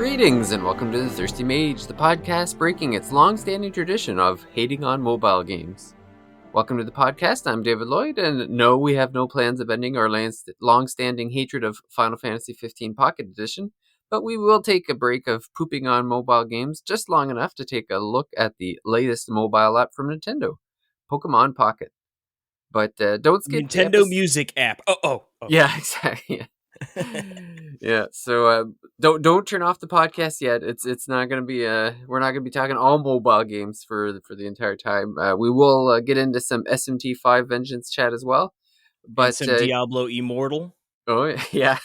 Greetings and welcome to The Thirsty Mage, the podcast breaking its long-standing tradition of hating on mobile games. Welcome to the podcast, I'm David Lloyd, and no, we have no plans of ending our long-standing hatred of Final Fantasy XV Pocket Edition, but we will take a break of pooping on mobile games just long enough to take a look at the latest mobile app from Nintendo, Pokemon Pocket. But don't skip Nintendo Music app. Oh. Yeah, exactly. Yeah, so don't turn off the podcast yet. It's not going to be we're not going to be talking all mobile games for the entire time. We will get into some SMT5 Vengeance chat as well, but and some Diablo Immortal. Oh yeah.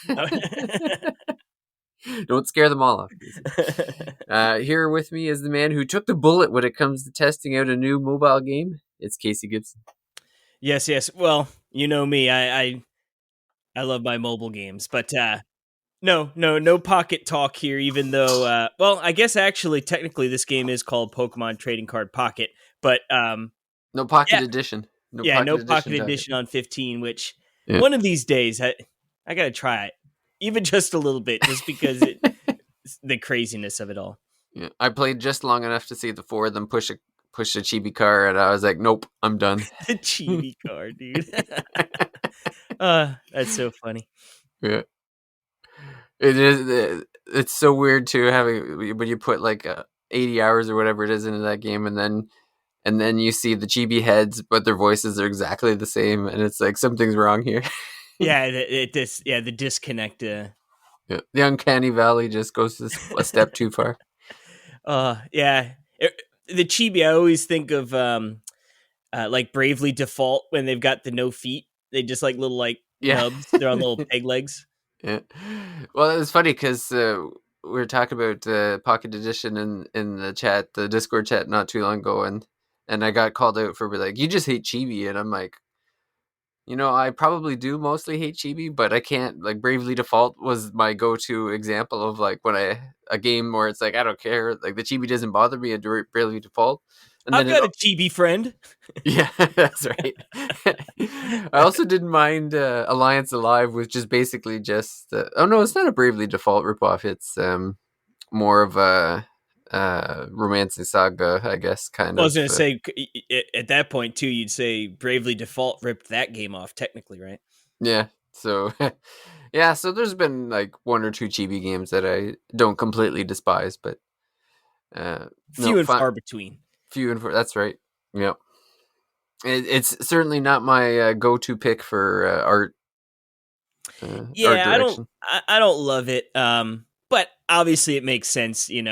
Don't scare them all off. Here with me is the man who took the bullet when it comes to testing out a new mobile game. It's Casey Gibson. Yes. Well, you know me. I love my mobile games, but no pocket talk here. Even though, well, I guess actually technically this game is called Pokemon Trading Card Pocket, but no Pocket Edition. No Pocket Edition on 15. Which one of these days I gotta try it, even just a little bit, just because the craziness of it all. Yeah, I played just long enough to see the four of them push a chibi car, and I was like, nope, I'm done. The chibi car, dude. That's so funny. Yeah, it is. It's so weird too, having when you put like 80 hours or whatever it is into that game, and then you see the chibi heads, but their voices are exactly the same, and it's like something's wrong here. Yeah, the disconnect. Yeah, the uncanny valley just goes a step too far. Yeah. The chibi, I always think of like Bravely Default when they've got the no feet. They just like little nubs. They're on little peg legs. Yeah. Well, it's funny because we were talking about Pocket Edition in the chat, the Discord chat, not too long ago, and I got called out for like, you just hate chibi, and I'm like, I probably do mostly hate chibi, but I can't, like, Bravely Default was my go-to example of, like, when a game where it's like, I don't care, like, the chibi doesn't bother me at Bravely Default. And I've got a chibi friend. Yeah, that's right. I also didn't mind Alliance Alive, which is basically just, oh no, it's not a Bravely Default ripoff, it's more of a Romancing Saga, I guess, kind of. I was going to say, at that point, too, you'd say Bravely Default ripped that game off, technically, right? Yeah, so, yeah, so there's been, like, one or two chibi games that I don't completely despise, but... few and far between. Few and far, that's right, yep. It's certainly not my go-to pick for art. Art direction. I don't love it, but obviously it makes sense, in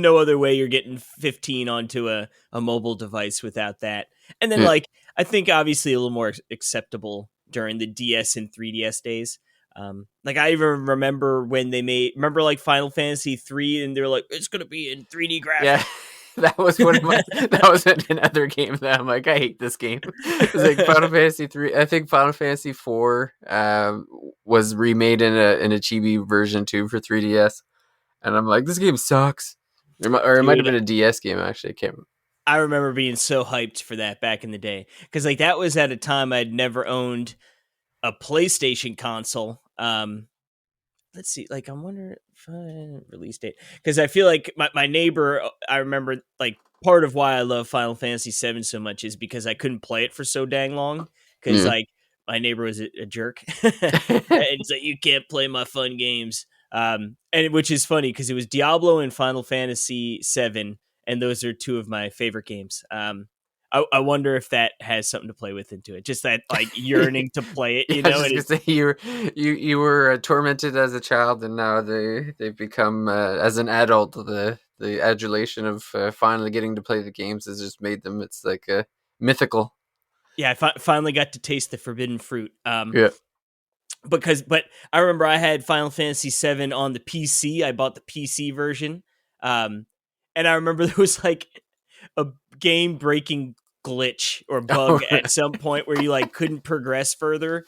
no other way you're getting 15 onto a mobile device without that. And then I think obviously a little more acceptable during the DS and 3DS days. I even remember when they remember Final Fantasy 3 and they're like, it's going to be in 3D graphics. Yeah. That was that was another game that I'm like, I hate this game. It's like Final Fantasy 3. I think Final Fantasy 4 was remade in a chibi version too for 3DS. And I'm like, this game sucks. Or it might have been a DS game, actually. I can't remember. I remember being so hyped for that back in the day. Because that was at a time I'd never owned a PlayStation console. Let's see, I'm wondering if release date. Because I feel like my neighbor, I remember, part of why I love Final Fantasy VII so much is because I couldn't play it for so dang long. Because, my neighbor was a jerk. And it's like, you can't play my fun games. And which is funny because it was Diablo and Final Fantasy VII, and those are two of my favorite games. I wonder if that has something to play with into it. Just that yearning to play it, you know. You were tormented as a child, and now they've become as an adult. The adulation of finally getting to play the games has just made them. It's like mythical. Yeah, I finally got to taste the forbidden fruit. Yeah. But I remember I had Final Fantasy VII on the PC. I bought the PC version, and I remember there was a game breaking glitch or bug at some point where you couldn't progress further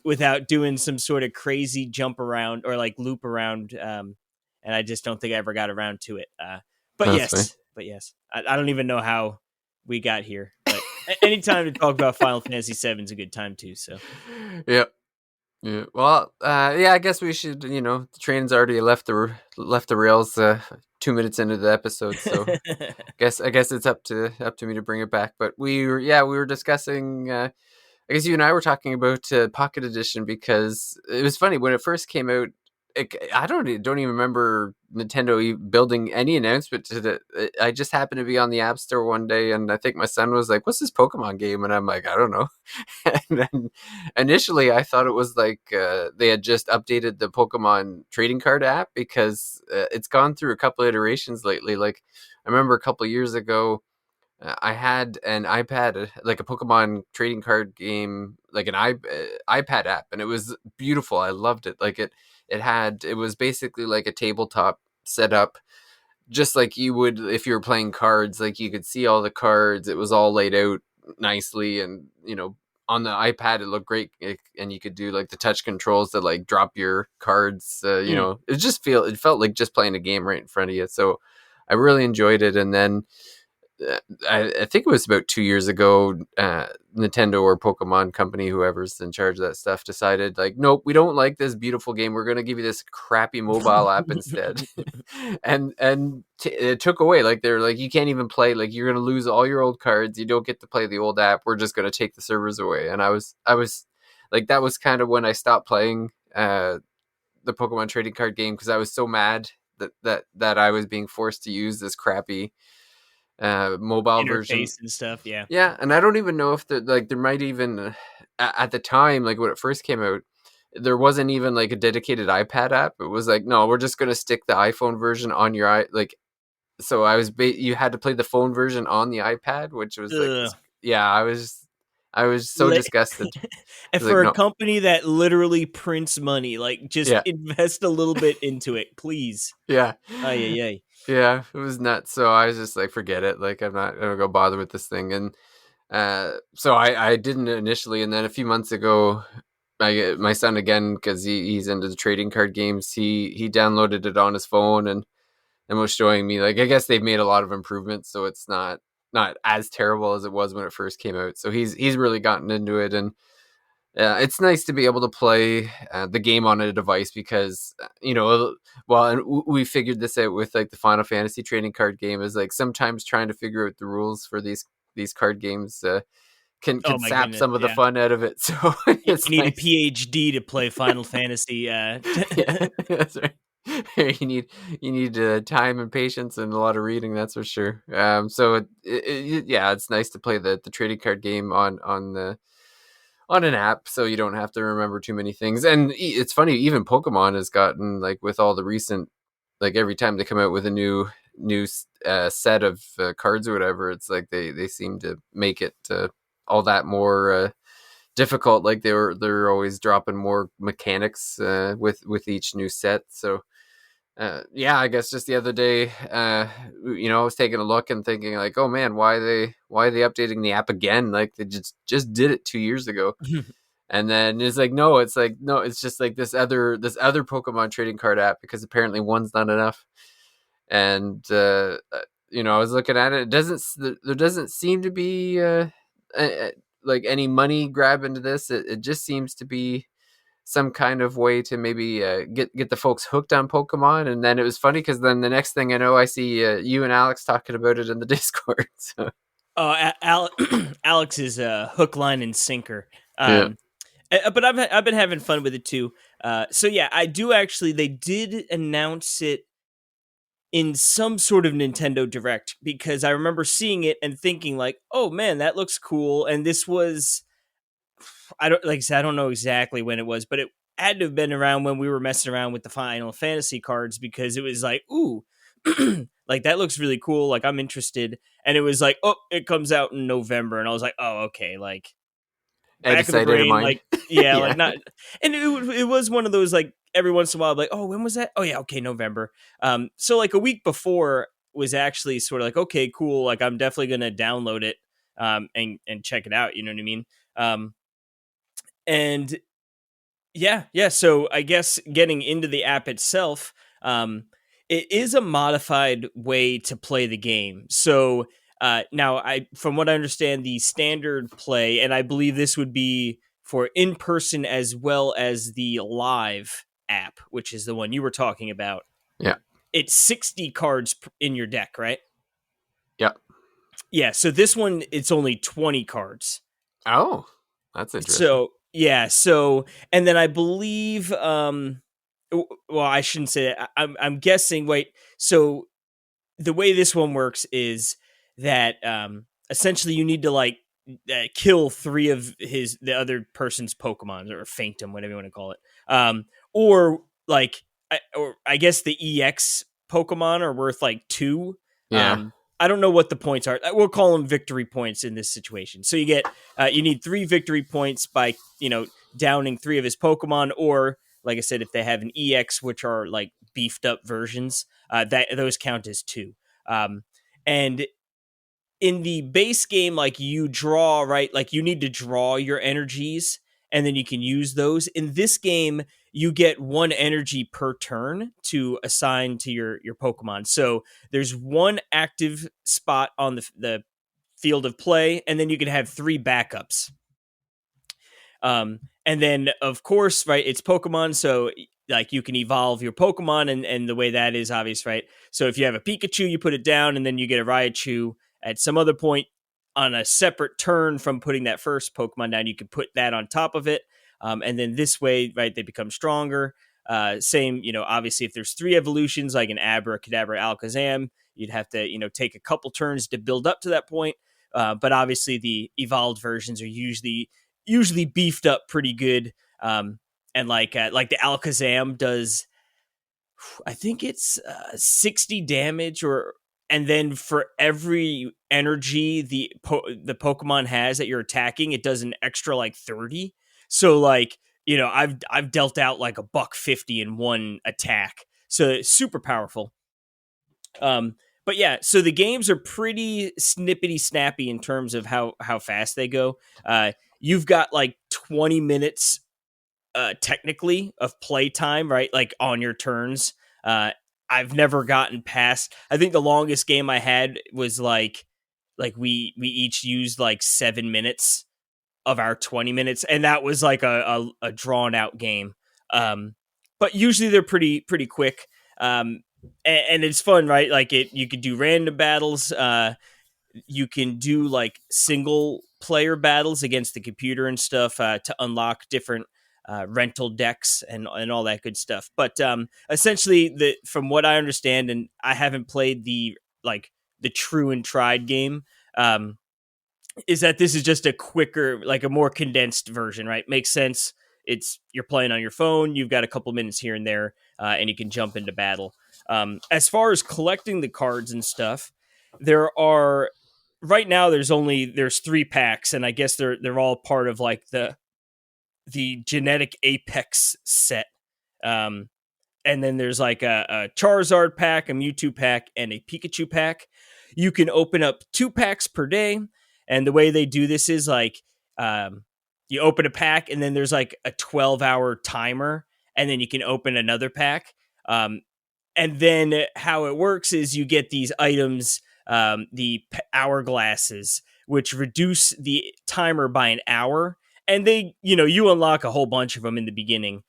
without doing some sort of crazy jump around or loop around, and I just don't think I ever got around to it. But yes, I don't even know how we got here. But anytime to talk about Final Fantasy VII is a good time too. So yeah. Yeah. Well, yeah. I guess we should. The train's already left the rails 2 minutes into the episode, so I guess it's up to me to bring it back. But we were discussing. I guess you and I were talking about Pocket Edition because it was funny when it first came out. I don't even remember Nintendo building any announcement to the. I just happened to be on the App Store one day, and I think my son was like, "What's this Pokemon game?" And I'm like, "I don't know." And then initially, I thought it was like they had just updated the Pokemon trading card app because it's gone through a couple of iterations lately. Like I remember a couple of years ago I had an iPad, like a Pokemon trading card game, like an iPad app, and it was beautiful. I loved it. Like it was basically like a tabletop setup, just like you would if you were playing cards. Like you could see all the cards. It was all laid out nicely, and on the iPad it looked great, and you could do like the touch controls to like drop your cards. Mm. It felt like just playing a game right in front of you. So I really enjoyed it, and then I think it was about 2 years ago, Nintendo or Pokemon Company, whoever's in charge of that stuff, decided like, nope, we don't like this beautiful game. We're going to give you this crappy mobile app instead, and it took away like they're like you can't even play. Like you're going to lose all your old cards. You don't get to play the old app. We're just going to take the servers away. And I was like that was kind of when I stopped playing the Pokemon trading card game because I was so mad that I was being forced to use this crappy mobile version. Interface and stuff. Yeah. Yeah, and I don't even know if there might even at the time, like when it first came out, there wasn't even like a dedicated iPad app. It was like, no, we're just gonna stick the iPhone version on your like. So you had to play the phone version on the iPad, which was like Ugh. this. Yeah, I was so Le- disgusted. I and was like, for a no, company that literally prints money, like just yeah, invest a little bit into it, please. yeah. Ay, ay, ay. Yeah, it was nuts. So I was just like, forget it. Like I'm not gonna go bother with this thing. And so I didn't initially, and then a few months ago, my son again because he's into the trading card games. He downloaded it on his phone and was showing me like I guess they've made a lot of improvements, so it's not as terrible as it was when it first came out. So he's really gotten into it, and it's nice to be able to play the game on a device because well, and we figured this out with like the Final Fantasy trading card game is like sometimes trying to figure out the rules for these card games Oh can my sap goodness. some of the Yeah. fun out of it. So You it's need a nice. PhD to play Final Fantasy. Yeah, that's right. You need time and patience and a lot of reading. That's for sure. So yeah, it's nice to play the trading card game on an app, so you don't have to remember too many things. And it's funny, even Pokemon has gotten like with all the recent, like every time they come out with a new set of cards or whatever, it's like they seem to make it all that more difficult. Like they're always dropping more mechanics with each new set. So yeah, I guess just the other day, I was taking a look and thinking like, oh man, why are they updating the app again? Like they just did it 2 years ago. And then it's like no, it's just like this other Pokemon trading card app because apparently one's not enough. And I was looking at it. It doesn't there doesn't seem to be uh, like any money grab into this. It just seems to be some kind of way to maybe get the folks hooked on Pokemon. And then it was funny because then the next thing I know, I see you and Alex talking about it in the Discord. So Oh, Alex is a hook, line, and sinker. yeah, But I've been having fun with it too. So yeah, I do actually. They did announce it in some sort of Nintendo Direct because I remember seeing it and thinking like, "Oh man, that looks cool." And this was I don't like I said I don't know exactly when it was, but it had to have been around when we were messing around with the Final Fantasy cards because it was like, "Ooh, like that looks really cool. Like I'm interested." And it was like, "Oh, it comes out in November." And I was like, "Oh, okay." Like out of back of the sight, out of brain, mind. like yeah, like Yeah. not. And it was one of those like every once in a while, like, "Oh, when was that? Oh yeah, okay, November." So like a week before was actually sort of like, "Okay, cool. Like I'm definitely gonna download it, and check it out." You know what I mean? And yeah. So I guess getting into the app itself, it is a modified way to play the game. So now, from what I understand, the standard play, and I believe this would be for in person as well as the live app, which is the one you were talking about. Yeah. It's 60 cards in your deck, right? Yeah. Yeah. So this one, it's only 20 cards. Oh, that's interesting. So yeah. So and then I believe, well, I shouldn't say that. I'm guessing. Wait. So the way this one works is that essentially you need to kill three of the other person's Pokemon or faint them, whatever you want to call it, or or I guess the EX Pokemon are worth like 2. Yeah. I don't know what the points are. We'll call them victory points in this situation. So you need 3 victory points by downing 3 of his Pokemon, or like I said, if they have an EX, which are like beefed up versions, that those count as 2. And in the base game, like you draw, right? Like you need to draw your energies and then you can use those. In this game, you get 1 energy per turn to assign to your Pokemon. So there's 1 active spot on the field of play, and then you can have 3 backups. And then of course, right, it's Pokemon, so like you can evolve your Pokemon, and the way that is obvious, right? So if you have a Pikachu, you put it down, and then you get a Raichu at some other point on a separate turn from putting that first Pokemon down. You can put that on top of it, and then this way, right, they become stronger. Same, obviously, if there's 3 evolutions like an Abra, Kadabra, Alakazam, you'd have to, take a couple turns to build up to that point. But obviously, the evolved versions are usually beefed up pretty good. And like the Alakazam does, I think it's 60 damage, and then for every energy the Pokemon has that you're attacking, it does an extra like 30. So like I've dealt out like $150 in one attack, so it's super powerful. But yeah, so the games are pretty snippety snappy in terms of how fast they go. You've got like 20 minutes technically of play time, right? Like on your turns. I've never gotten past. I think the longest game I had was like we each used like 7 minutes of our 20 minutes, and that was like a drawn out game. But usually they're pretty quick. And it's fun, right? Like you could do random battles. You can do like single player battles against the computer and stuff to unlock different rental decks and all that good stuff. But essentially, from what I understand, and I haven't played the true and tried game, is that this is just a quicker, like a more condensed version, right? Makes sense. You're playing on your phone. You've got a couple minutes here and there, and you can jump into battle. As far as collecting the cards and stuff, there are right now. There's 3 packs, and I guess they're all part of like the genetic Apex set. And then there's like a Charizard pack, a Mewtwo pack, and a Pikachu pack. You can open up 2 packs per day, and the way they do this is like you open a pack, and then there's like a 12-hour timer, and then you can open another pack. And then how it works is you get these items, the hourglasses, which reduce the timer by an hour. And you unlock a whole bunch of them in the beginning.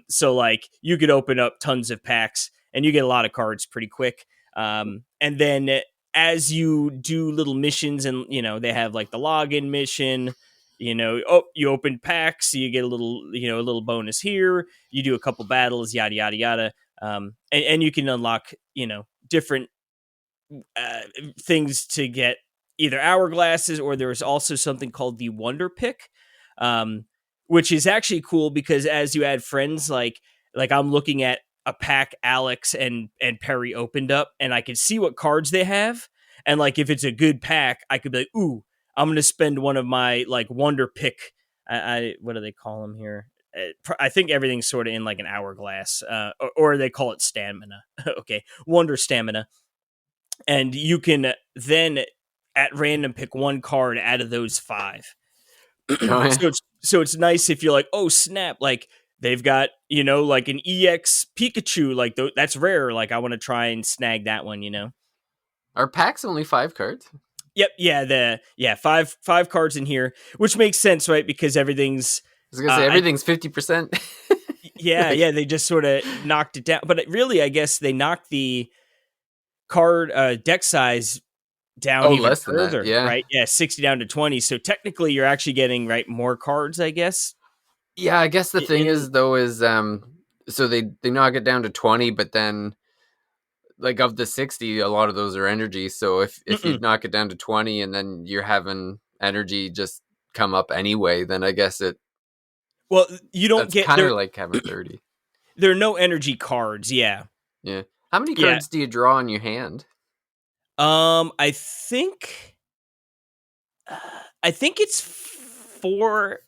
So like you could open up tons of packs and you get a lot of cards pretty quick. And then as you do little missions, and they have like the login mission, you open packs, so you get a little bonus here. You do a couple battles, yada yada yada. And you can unlock different things to get either hourglasses, or there's also something called the Wonder Pick, which is actually cool because as you add friends, like I'm looking at a pack Alex and Perry opened up, and I can see what cards they have, and like if it's a good pack, I could be like, ooh, I'm gonna spend one of my like Wonder Pick. What do they call them here? I think everything's sort of in like an hourglass, or they call it stamina. Okay, Wonder Stamina. And you can then at random pick 1 card out of those 5. Oh, yeah. So it's nice if you're like, oh snap, like they've got like an EX Pikachu, like that's rare. Like I want to try and snag that one. Are packs only 5 cards? Yep, yeah, five cards in here, which makes sense, right? Because everything's was gonna say everything's 50%. Yeah, Like, yeah, they just sort of knocked it down. But really, I guess they knocked the card deck size down oh, even less than that. further, Yeah, right? Yeah, 60 down to 20. So technically, you're actually getting more cards, I guess. yeah. I guess the thing In is though is so they knock it down to 20, but then like of the 60, a lot of those are energy. So if you Mm-mm. knock it down to 20 and then you're having energy just come up anyway, then I guess Well, you don't that's get kind of like having 30. there are no energy cards. Yeah, Yeah. How many yeah. cards do you draw in your hand? I think it's four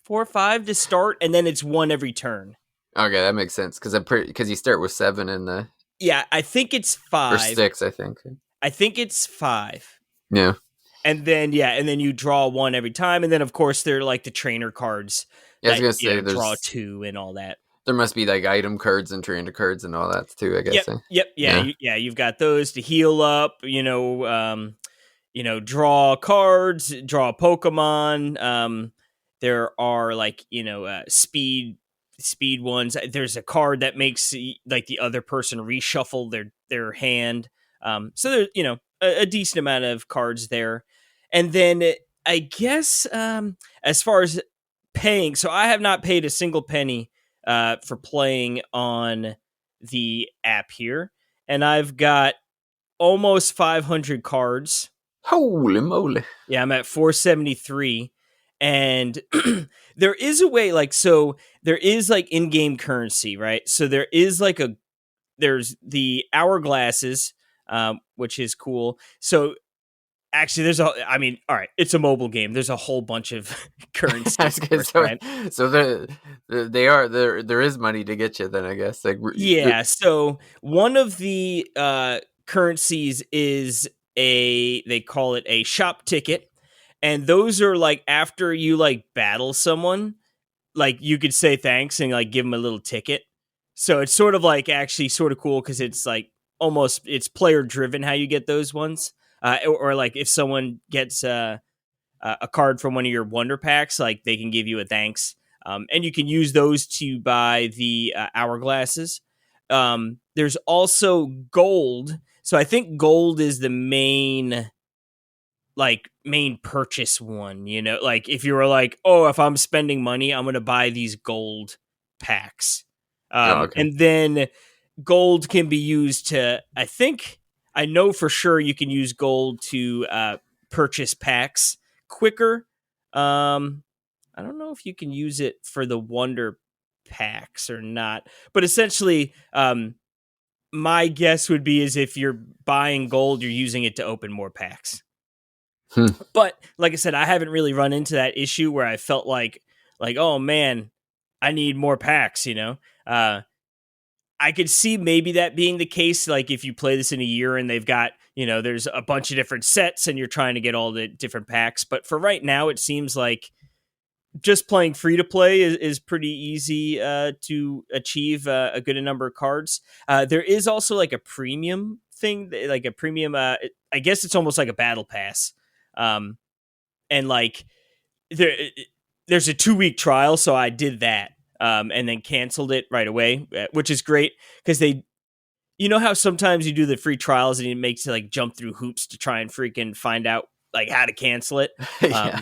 or five to start, and then it's one every turn. Okay, that makes sense because I'm pretty because you start with 7 in the Yeah, I think it's or five. 6, I think. I think it's five. Yeah. And then you draw one every time, and then of course they're like the trainer cards Yeah, I was that gonna say draw two and all that. there must be like item cards and trainer cards and all that too. I Yep, guess. Eh? yep, yeah, Yeah. you've got those to heal up. Draw cards, draw Pokemon. There are speed ones. There's a card that makes like the other person reshuffle their hand. So there's a decent amount of cards there, and then I guess as far as paying, so I have not paid a single penny for playing on the app here, and I've got almost 500 cards. Holy moly! Yeah, I'm at 473. And there is a way, so there is like in-game currency, right? So there's the hourglasses, which is cool. So actually, all right, it's a mobile game. There's a whole bunch of currency, of course, so right? so they are there is money to get you then I guess like Yeah. So one of the currencies is they call it a shop ticket, and those are like after you like battle someone, like you could say thanks and like give them a little ticket. So it's sort of like actually sort of cool because it's like almost it's player driven how you get those ones, or like if someone gets a card from one of your wonder packs, like they can give you a thanks. And you can use those to buy the hourglasses. There's also gold. So I think gold is the main purchase one, like if you were like, oh, if I'm spending money, I'm going to buy these gold packs. oh okay And then gold can be used to, I know for sure you can use gold to purchase packs quicker. I don't know if you can use it for the wonder packs or not, but essentially, my guess would be is if you're buying gold, you're using it to open more packs. Hmm. But like I said, I haven't really run into that issue where I felt like oh man, I need more packs. I could see maybe that being the case, like if you play this in a year and they've got, there's a bunch of different sets and you're trying to get all the different packs. But for right now, it seems like just playing free to play is pretty easy to achieve a good number of cards. There is also like a premium thing, like a premium, I guess it's almost like a battle pass. And like there's a 2-week trial. So I did that. And then canceled it right away, which is great because how sometimes you do the free trials and it makes you like jump through hoops to try and freaking find out like how to cancel it. Yeah.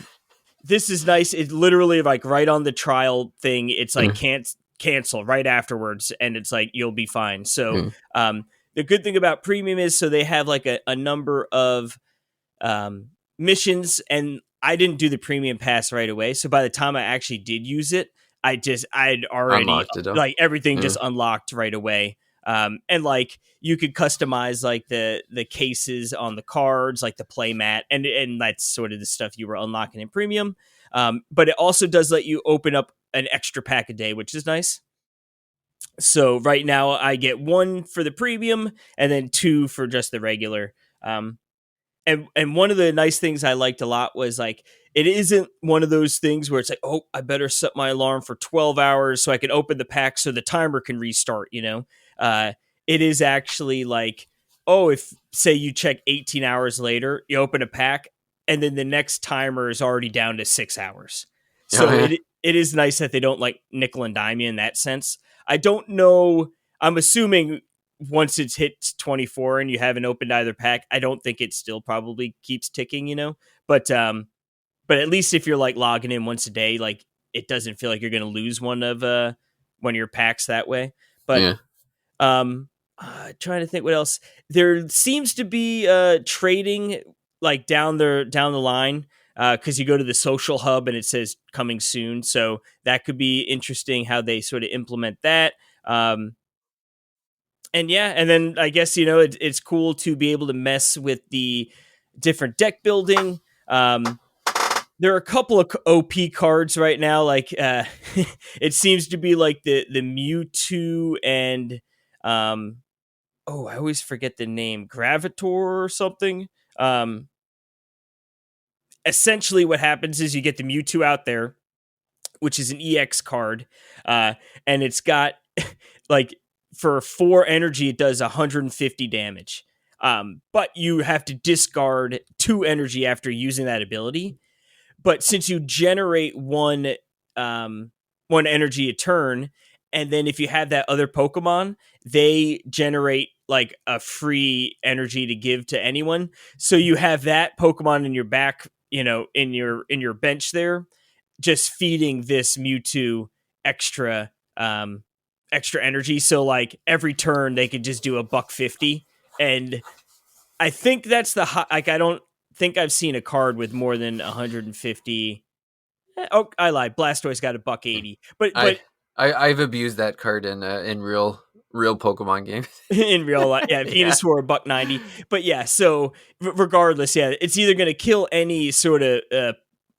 This is nice. It's literally like right on the trial thing. It's like Mm. cancel right afterwards, and it's like you'll be fine. So Mm. the good thing about premium is so they have like a number of missions, and I didn't do the premium pass right away. So by the time I actually did use it, I'd already Unlocked it up. like everything Yeah. just unlocked right away. And like you could customize like the cases on the cards, like the play mat, and that's sort of the stuff you were unlocking in premium. But it also does let you open up an extra pack a day, which is nice. So right now I get 1 for the premium and then 2 for just the regular. And one of the nice things I liked a lot was like it isn't one of those things where it's like, oh, I better set my alarm for 12 hours so I can open the pack so the timer can restart. It is actually like, oh, if say you check 18 hours later, you open a pack, and then the next timer is already down to 6 hours. Oh, So yeah. it is nice that they don't like nickel and dime you in that sense. I don't know. I'm assuming once it's hit 24 and you haven't opened either pack, I don't think it still probably keeps ticking, but at least if you're like logging in once a day, like it doesn't feel like you're going to lose one of your packs that way. But Yeah. trying to think what else. There seems to be trading like down the line because you go to the social hub and it says coming soon. So that could be interesting how they sort of implement that. And yeah, and then I guess it's cool to be able to mess with the different deck building. There are a couple of OP cards right now. Like it seems to be like the Mewtwo and I always forget the name, Gravitor or something. Um, Essentially, what happens is you get the Mewtwo out there, which is an EX card, uh, and it's got like for 4 energy, it does 150 damage. But you have to discard 2 energy after using that ability. But since you generate one energy a turn, and then if you have that other Pokemon, they generate like a free energy to give to anyone. So you have that Pokemon in your back, in your bench there, just feeding this Mewtwo extra extra energy. So like every turn they could just do a buck 50, and I think that's like I don't think I've seen a card with more than 150. Oh, I lied. Blastoise got a buck 80, but I, I've abused that card in real Pokemon games. in real life, yeah, Yeah. Venusaur a buck 90. But yeah, so regardless, yeah, it's either going to kill any sort of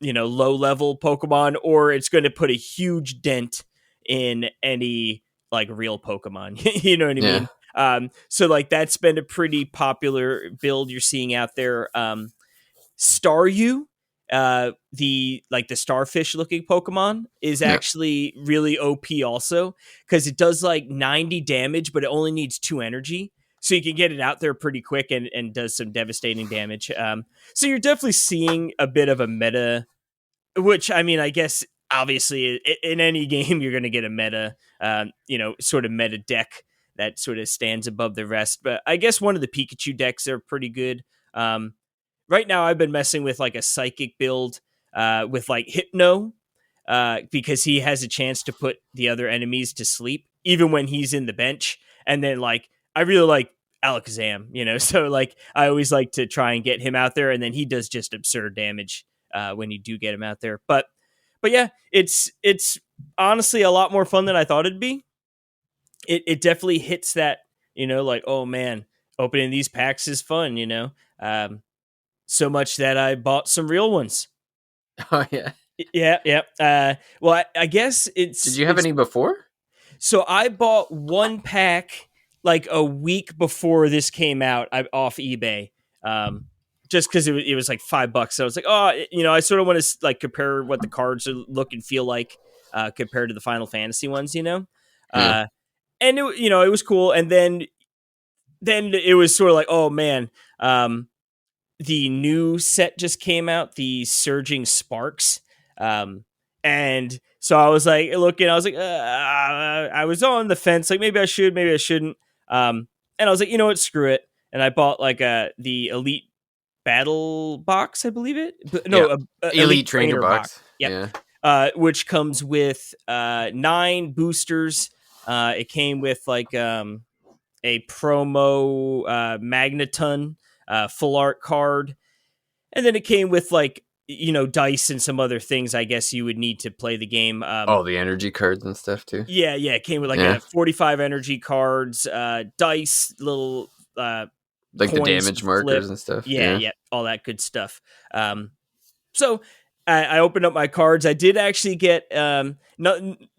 low level Pokemon, or it's going to put a huge dent in any like real Pokemon. You know what I Yeah. mean? So like that's been a pretty popular build you're seeing out there. Staryu, the starfish looking Pokemon, is Yeah. actually really OP also because it does like 90 damage, but it only needs 2 energy. So you can get it out there pretty quick and does some devastating damage. So you're definitely seeing a bit of a meta, which I mean, I guess obviously in any game you're going to get a meta, sort of meta deck that sort of stands above the rest. But I guess one of the Pikachu decks are pretty good. Um, right now I've been messing with like a psychic build with like Hypno because he has a chance to put the other enemies to sleep even when he's in the bench. And then like I really like Alakazam, so like I always like to try and get him out there, and then he does just absurd damage when you do get him out there. But yeah, it's honestly a lot more fun than I thought it'd be. It definitely hits that, like, oh man, opening these packs is fun, so much that I bought some real ones. Oh yeah. Yeah, yeah. Well, I guess Did you have any before? so I bought one pack like a week before this came out off eBay, just because it was like $5. So I was like, I sort of want to like compare what the cards look and feel like compared to the Final Fantasy ones, Yeah. And it was cool. And then it was sort of like, oh man, the new set just came out, the Surging Sparks. And so I was like looking, I was like, I was on the fence, like maybe I should, maybe I shouldn't. And I was like, you know what, screw it. And I bought like the Elite Battle Box, I believe it. No, Elite Trainer box. Yep. Yeah. Which comes with 9 boosters. It came with like a promo Magneton full art card, and then it came with like dice and some other things I guess you would need to play the game. The energy cards and stuff too. Yeah, it came with like a 45 energy cards, dice, little like the coins damage to markers flip. and stuff. Yeah, all that good stuff. So I opened up my cards. I did actually get none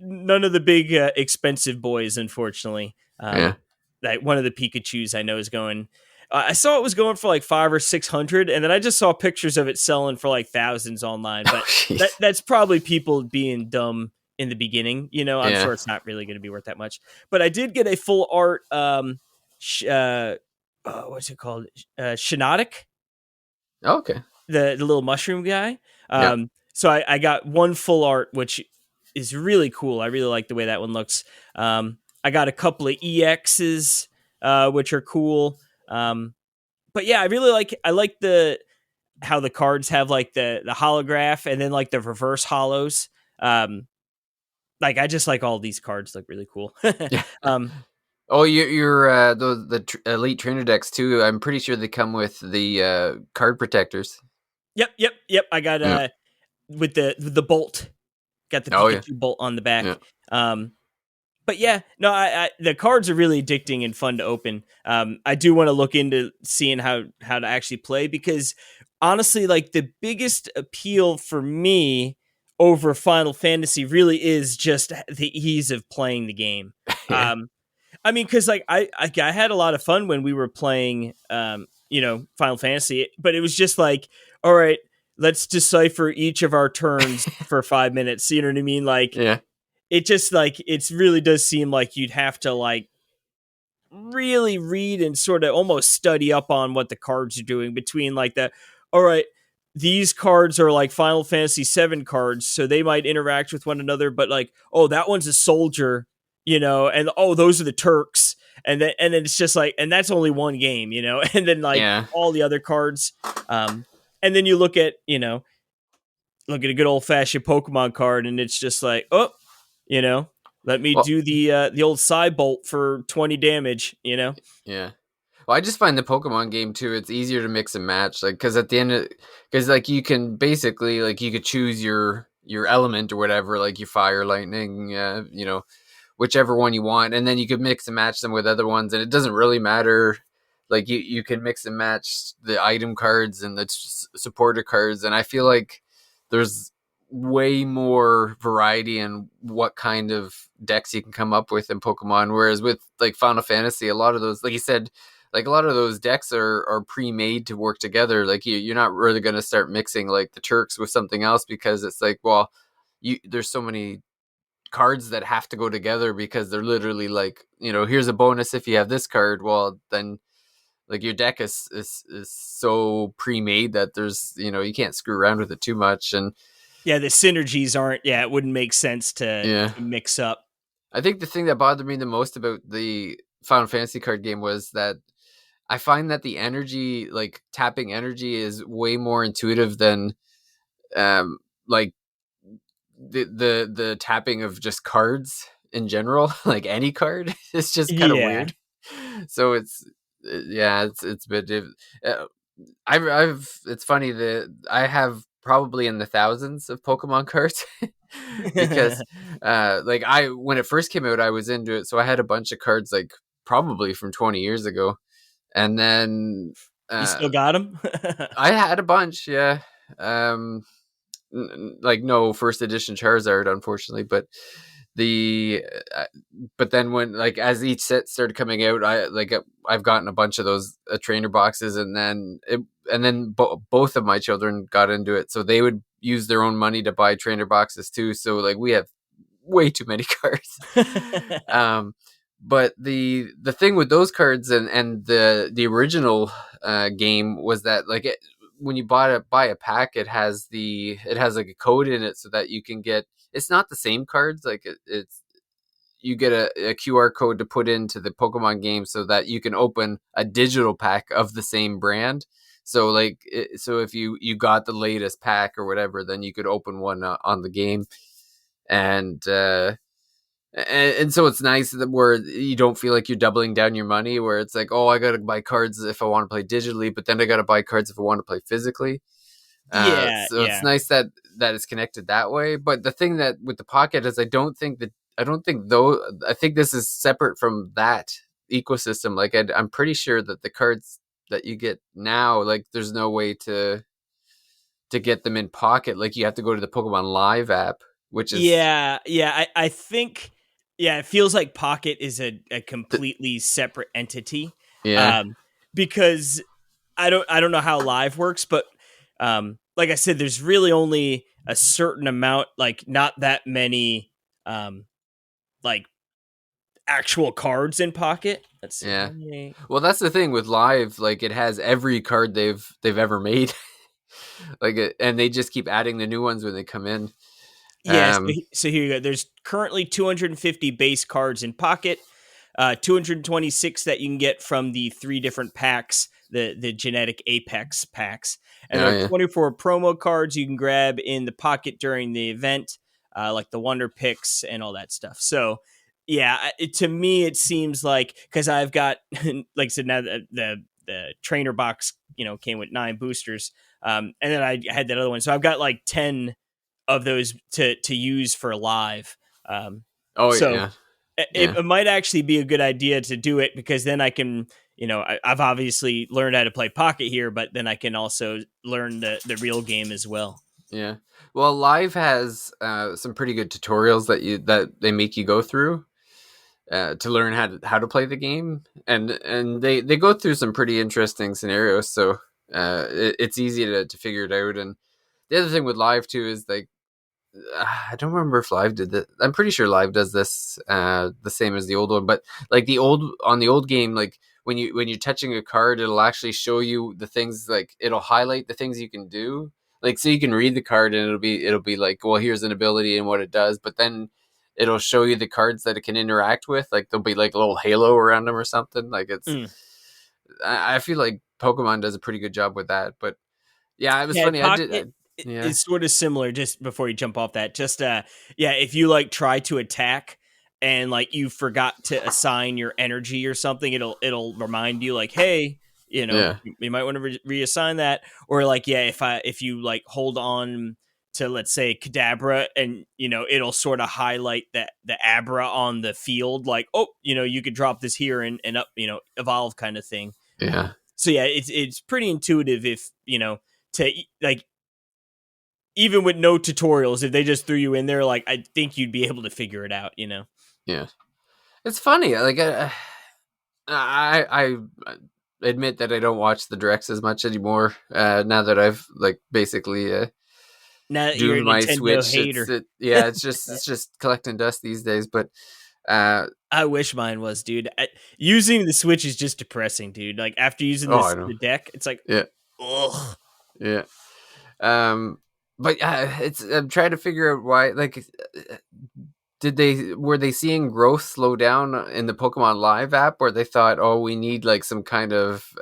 of the big expensive boys, unfortunately. Yeah. That one of the Pikachus I know is going. I saw it was going for like 500 or 600, and then I just saw pictures of it selling for like thousands online. But that's probably people being dumb in the beginning. I'm sure it's not really going to be worth that much. But I did get a full art. What's it called? Shinotic. Okay. The little mushroom guy. So I got one full art, which is really cool. I really like the way that one looks. I got a couple of EXs, which are cool. But yeah, I like the how the cards have like the holograph and then like the reverse hollows. Like I just like all these cards look really cool. Yeah. um, Oh, you're elite trainer decks too. I'm pretty sure they come with the card protectors. yep. I got Yeah. with the bolt, got the Oh yeah. Pikachu bolt on the Yeah. back. But yeah, no, the cards are really addicting and fun to open. I do want to look into seeing how to actually play because honestly, like the biggest appeal for me over Final Fantasy really is just the ease of playing the game. Yeah. I mean, because like I had a lot of fun when we were playing, Final Fantasy, but it was just like, all right, let's decipher each of our turns for 5 minutes. You know what I mean? Like Yeah. it just like it really does seem like you'd have to like really read and sort of almost study up on what the cards are doing between like the all right, these cards are like Final Fantasy VII cards, so they might interact with one another, but like, oh, that one's a soldier, and oh, those are the Turks. And then it's just like, and that's only one game, and then like Yeah. all the other cards. And then you look at a good old fashioned Pokemon card, and it's just like, oh, you know, let me Well, do the old Psybolt for 20 damage, yeah. Well, I just find the Pokemon game too. It's easier to mix and match, like because at the end, because like you can basically like you could choose your element or whatever, like your fire, lightning, whichever one you want, and then you could mix and match them with other ones, and it doesn't really matter. Like you can mix and match the item cards and the supporter cards, and I feel like there's way more variety in what kind of decks you can come up with in Pokemon. Whereas with like Final Fantasy, a lot of those, like you said, like a lot of those decks are pre-made to work together. Like you're not really going to start mixing like the Turks with something else because it's like, well, there's so many cards that have to go together because they're literally like, here's a bonus if you have this card. Well, then like your deck is so pre-made that there's, you can't screw around with it too much. And yeah, the synergies aren't. Yeah, it wouldn't make sense to yeah, mix up. I think the thing that bothered me the most about the Final Fantasy card game was that I find that the energy, like tapping energy, is way more intuitive than like the tapping of just cards in general. Like any card, it's just kind of Yeah. weird. So it's a bit. Uh, I've it's funny that I have probably in the thousands of Pokemon cards because like I when it first came out I was into it, so I had a bunch of cards like probably from 20 years ago, and then You still got them? I had a bunch, yeah. Like no first edition Charizard, unfortunately, but the uh, but then when like as each set started coming out, I've gotten a bunch of those trainer boxes, and then both of my children got into it, so they would use their own money to buy trainer boxes too. So like we have way too many cards. um, but the thing with those cards and the original game was that like when you buy a pack, it has like a code in it so that you can get. It's not the same cards, like it's you get a QR code to put into the Pokemon game so that you can open a digital pack of the same brand. So like so if you got the latest pack or whatever, then you could open one on the game, and and so it's nice that where you don't feel like you're doubling down your money, where it's like, oh, I gotta buy cards if I want to play digitally, but then I gotta buy cards if I want to play physically. Yeah, So it's yeah. nice that it's connected that way. But the thing that with the Pocket is I don't think though I think this is separate from that ecosystem. Like I'm pretty sure that the cards that you get now, like there's no way to get them in Pocket. Like you have to go to the Pokemon Live app, which is Yeah. I think, yeah, it feels like Pocket is a completely separate entity. yeah, Um, because I don't know how live works, but like I said, there's really only a certain amount, like not that many like actual cards in Pocket. Let's see how yeah. many. Well, that's the thing with Live. Like it has every card they've ever made. And they just keep adding the new ones when they come in. Yeah, so here you go. There's currently 250 base cards in Pocket, 226 that you can get from the 3 different packs, the genetic Apex packs, and Oh there are yeah, 24 promo cards you can grab in the Pocket during the event, like the Wonder Picks and all that stuff. So, yeah, to me it seems like, because I've got, like I said, now the trainer box, came with 9 boosters, and then I had that other one, so I've got like 10 of those to use for live. Um, oh so yeah, yeah, it might actually be a good idea to do it, because then I can, I've obviously learned how to play Pocket here, but then I can also learn the real game as well. yeah. Well, Live has some pretty good tutorials that they make you go through to learn how to play the game, and they go through some pretty interesting scenarios. So it's easy to figure it out. And the other thing with Live too is like, I don't remember if Live did that. I'm pretty sure Live does this the same as the old one, but like the old game, like when you're touching a card, it'll actually show you the things, like it'll highlight the things you can do. Like, so you can read the card and it'll be like, well, here's an ability and what it does, but then it'll show you the cards that it can interact with. Like there'll be like a little halo around them or something. Like it's, Mm. I feel like Pokemon does a pretty good job with that. But yeah, it was Yeah, funny. Pocket Yeah, is sort of similar. Just before you jump off that, just yeah, if you like try to attack and like you forgot to assign your energy or something, it'll remind you like, hey, yeah, you might want to reassign that. Or like, yeah, if you like hold on to, let's say, Kadabra, and it'll sort of highlight the Abra on the field, like, oh, you could drop this here and up, evolve kind of thing. yeah. So yeah, it's pretty intuitive, if to like, even with no tutorials, if they just threw you in there, like, I think you'd be able to figure it out. Yeah. It's funny. Like I admit that I don't watch the directs as much anymore. Now that I've like basically Now that you're a doomed my Nintendo Switch, hater. yeah, it's just collecting dust these days. But uh, I wish mine was, dude. Using the Switch is just depressing, dude. Like, after using oh, I know. the deck, it's like, Yeah, ugh. yeah. Um, but it's I'm trying to figure out why. Like, were they seeing growth slow down in the Pokemon Live app, where they thought, oh, we need like some kind of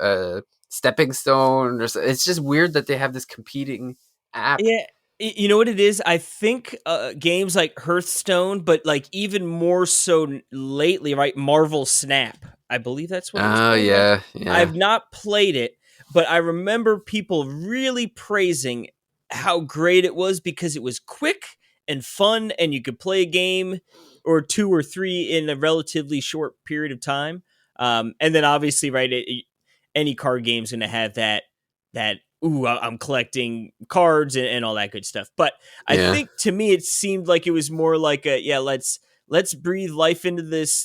stepping stone, or it's just weird that they have this competing app. Yeah, you know what it is? I think games like Hearthstone, but like even more so lately, right? Marvel Snap. I believe that's what it was Oh called, right? yeah, yeah, I've not played it, but I remember people really praising how great it was, because it was quick and fun, and you could play a game or 2 or 3 in a relatively short period of time. And then obviously, right, any card game's going to have that ooh, I'm collecting cards and all that good stuff. But I yeah, think, to me, it seemed like it was more like a, yeah, let's breathe life into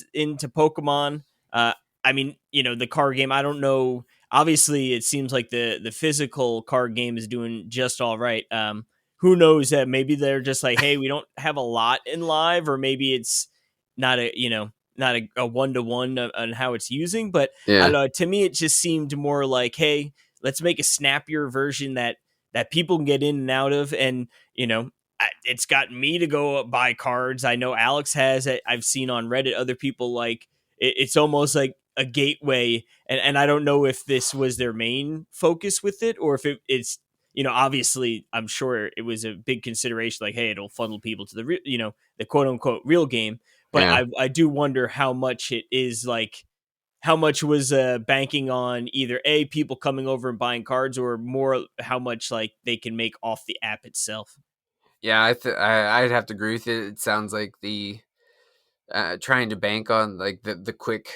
Pokemon. I mean, the card game, I don't know. Obviously, it seems like the physical card game is doing just all right. Who knows, that maybe they're just like, hey, we don't have a lot in live, or maybe it's not a one-to-one on how it's using. But I don't yeah, know. To me, it just seemed more like, hey, let's make a snappier version that people can get in and out of. And it's got me to go buy cards. I know Alex has. I've seen on Reddit other people, like, it's almost like a gateway. And I don't know if this was their main focus with it, or if it's obviously, I'm sure it was a big consideration, like, hey, it'll funnel people to the quote unquote real game. But yeah. I do wonder how much it is, like, how much was banking on either people coming over and buying cards, or more how much like they can make off the app itself. Yeah, I'd have to agree with it. It sounds like the trying to bank on like the quick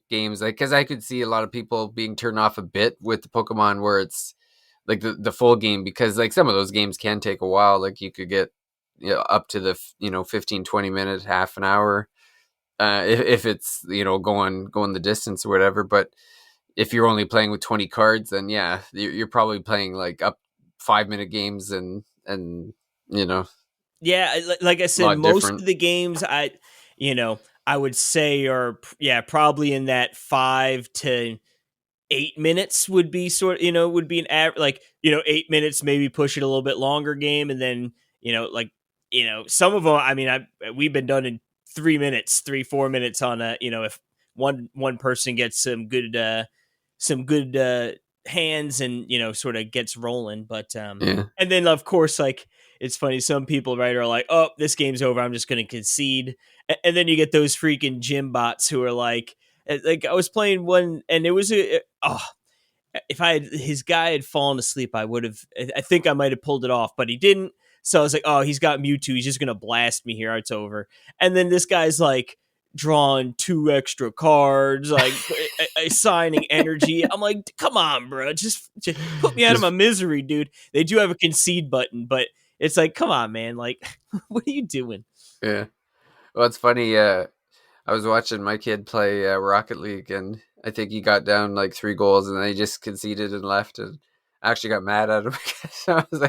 games, like because I could see a lot of people being turned off a bit with the Pokemon, where it's like the full game, because like some of those games can take a while. Like you could get up to the 15-20 minute, half an hour, if it's going the distance or whatever. But if you're only playing with 20 cards, then yeah, you're probably playing like up 5 minute games, and you know Yeah, like I a said, lot most different. of the games I would say are, yeah, probably in that 5 to 8 minutes would be would be an average, like 8 minutes, maybe push it a little bit longer game, and then like some of them, I mean, we've been done in 3 minutes, 4 minutes on if one person gets some good hands and sort of gets rolling. But Yeah. and then of course, like, it's funny, some people, right, are like, oh, this game's over, I'm just gonna concede. And then you get those freaking gym bots who are like I was playing one, and it was if his guy had fallen asleep, I would have. I think I might have pulled it off, but he didn't. So I was like, oh, he's got Mewtwo. He's just gonna blast me here. It's over. And then this guy's like drawing 2 extra cards, like assigning energy. I'm like, come on, bro, just put me out of my Just misery, dude. They do have a concede button, but it's like, come on, man. Like, what are you doing? yeah. Well, it's funny. I was watching my kid play Rocket League, and I think he got down like 3 goals, and then he just conceded and left, and I actually got mad at him. So I was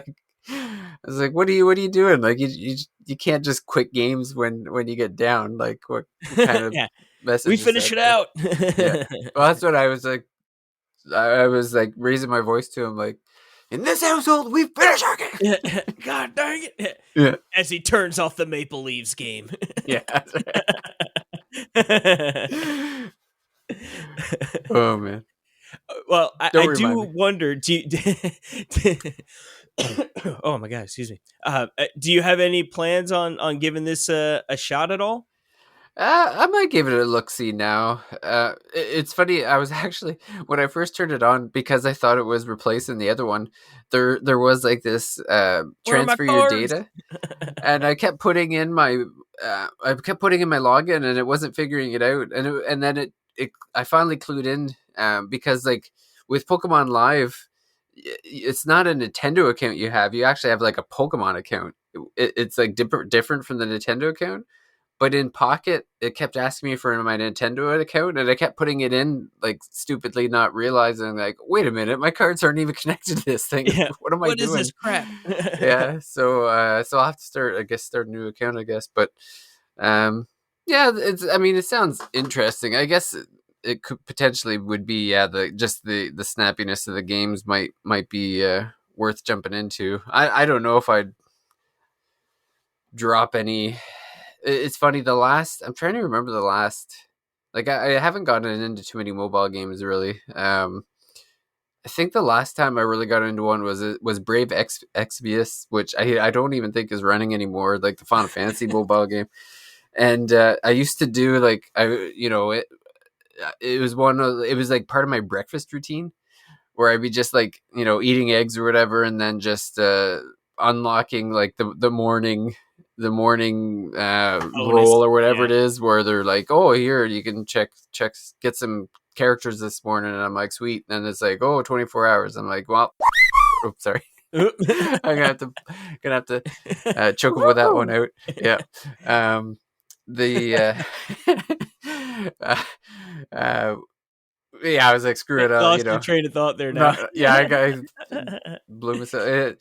like, what are you doing? Like, you can't just quit games when you get down. Like, what kind of Yeah, we message is finish that? it out. Yeah. Well, that's what I was like. I was like raising my voice to him, like, in this household, we finish our game. God dang it. Yeah. As he turns off the Maple Leaves game. Yeah. Oh man. Well, I Don't do remind me. wonder. Oh my god, excuse me. Do you have any plans on giving this a shot at all? I might give it a look see now. It's funny. I was actually when I first turned it on because I thought it was replacing the other one. There was like this Where are my transfer your cards? data, and I kept putting in my login, and it wasn't figuring it out. And then I finally clued in because like with Pokemon Live, it's not a Nintendo account you have. You actually have like a Pokemon account. It's like different from the Nintendo account. But in Pocket, it kept asking me for my Nintendo account, and I kept putting it in, like, stupidly, not realizing, like, wait a minute, my cards aren't even connected to this thing. Yeah. What am I What is this doing? crap? Yeah, so I'll have to start a new account, I guess. But yeah, I mean, it sounds interesting. I guess it could potentially would be the snappiness of the games might be worth jumping into. I don't know if I'd drop any. It's funny. I'm trying to remember the last. Like I haven't gotten into too many mobile games really. I think the last time I really got into one was Brave Exvius, which I don't even think is running anymore. Like the Final Fantasy mobile game, and I used to do like it was like part of my breakfast routine where I'd be just like eating eggs or whatever, and then just unlocking like the morning Bonus. roll or whatever Yeah. it is, where they're like, oh, here you can get some characters this morning, and I'm like, sweet. And it's like, oh, 24 hours. I'm like, well, oops, sorry. I'm gonna have to choke with that one out. Yeah. The uh, uh, yeah, I was like, screw it up, Lost your train of thought there now. yeah, I blew myself.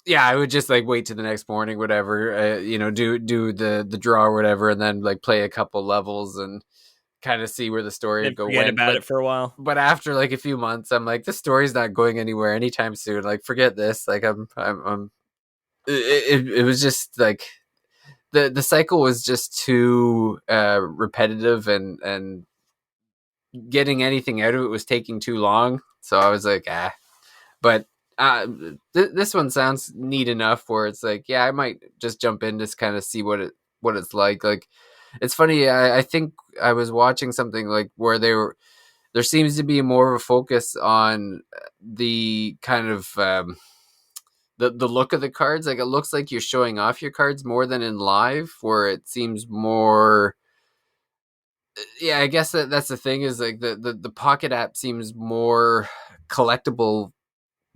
Yeah, I would just like wait to the next morning, whatever. Do the draw or whatever, and then like play a couple levels and kind of see where the story Then go forget went. about it for a while. But after like a few months, I'm like, the story's not going anywhere anytime soon. Like, forget this. Like, I'm. It was just like the cycle was just too repetitive, and getting anything out of it was taking too long. So I was like, ah. But this one sounds neat enough where it's like, yeah, I might just jump in, just kind of see what it's like. Like, it's funny. I think I was watching something like where there seems to be more of a focus on the kind of the look of the cards. Like, it looks like you're showing off your cards more than in live, where it seems more. Yeah, I guess that's the thing, is like the Pocket app seems more collectible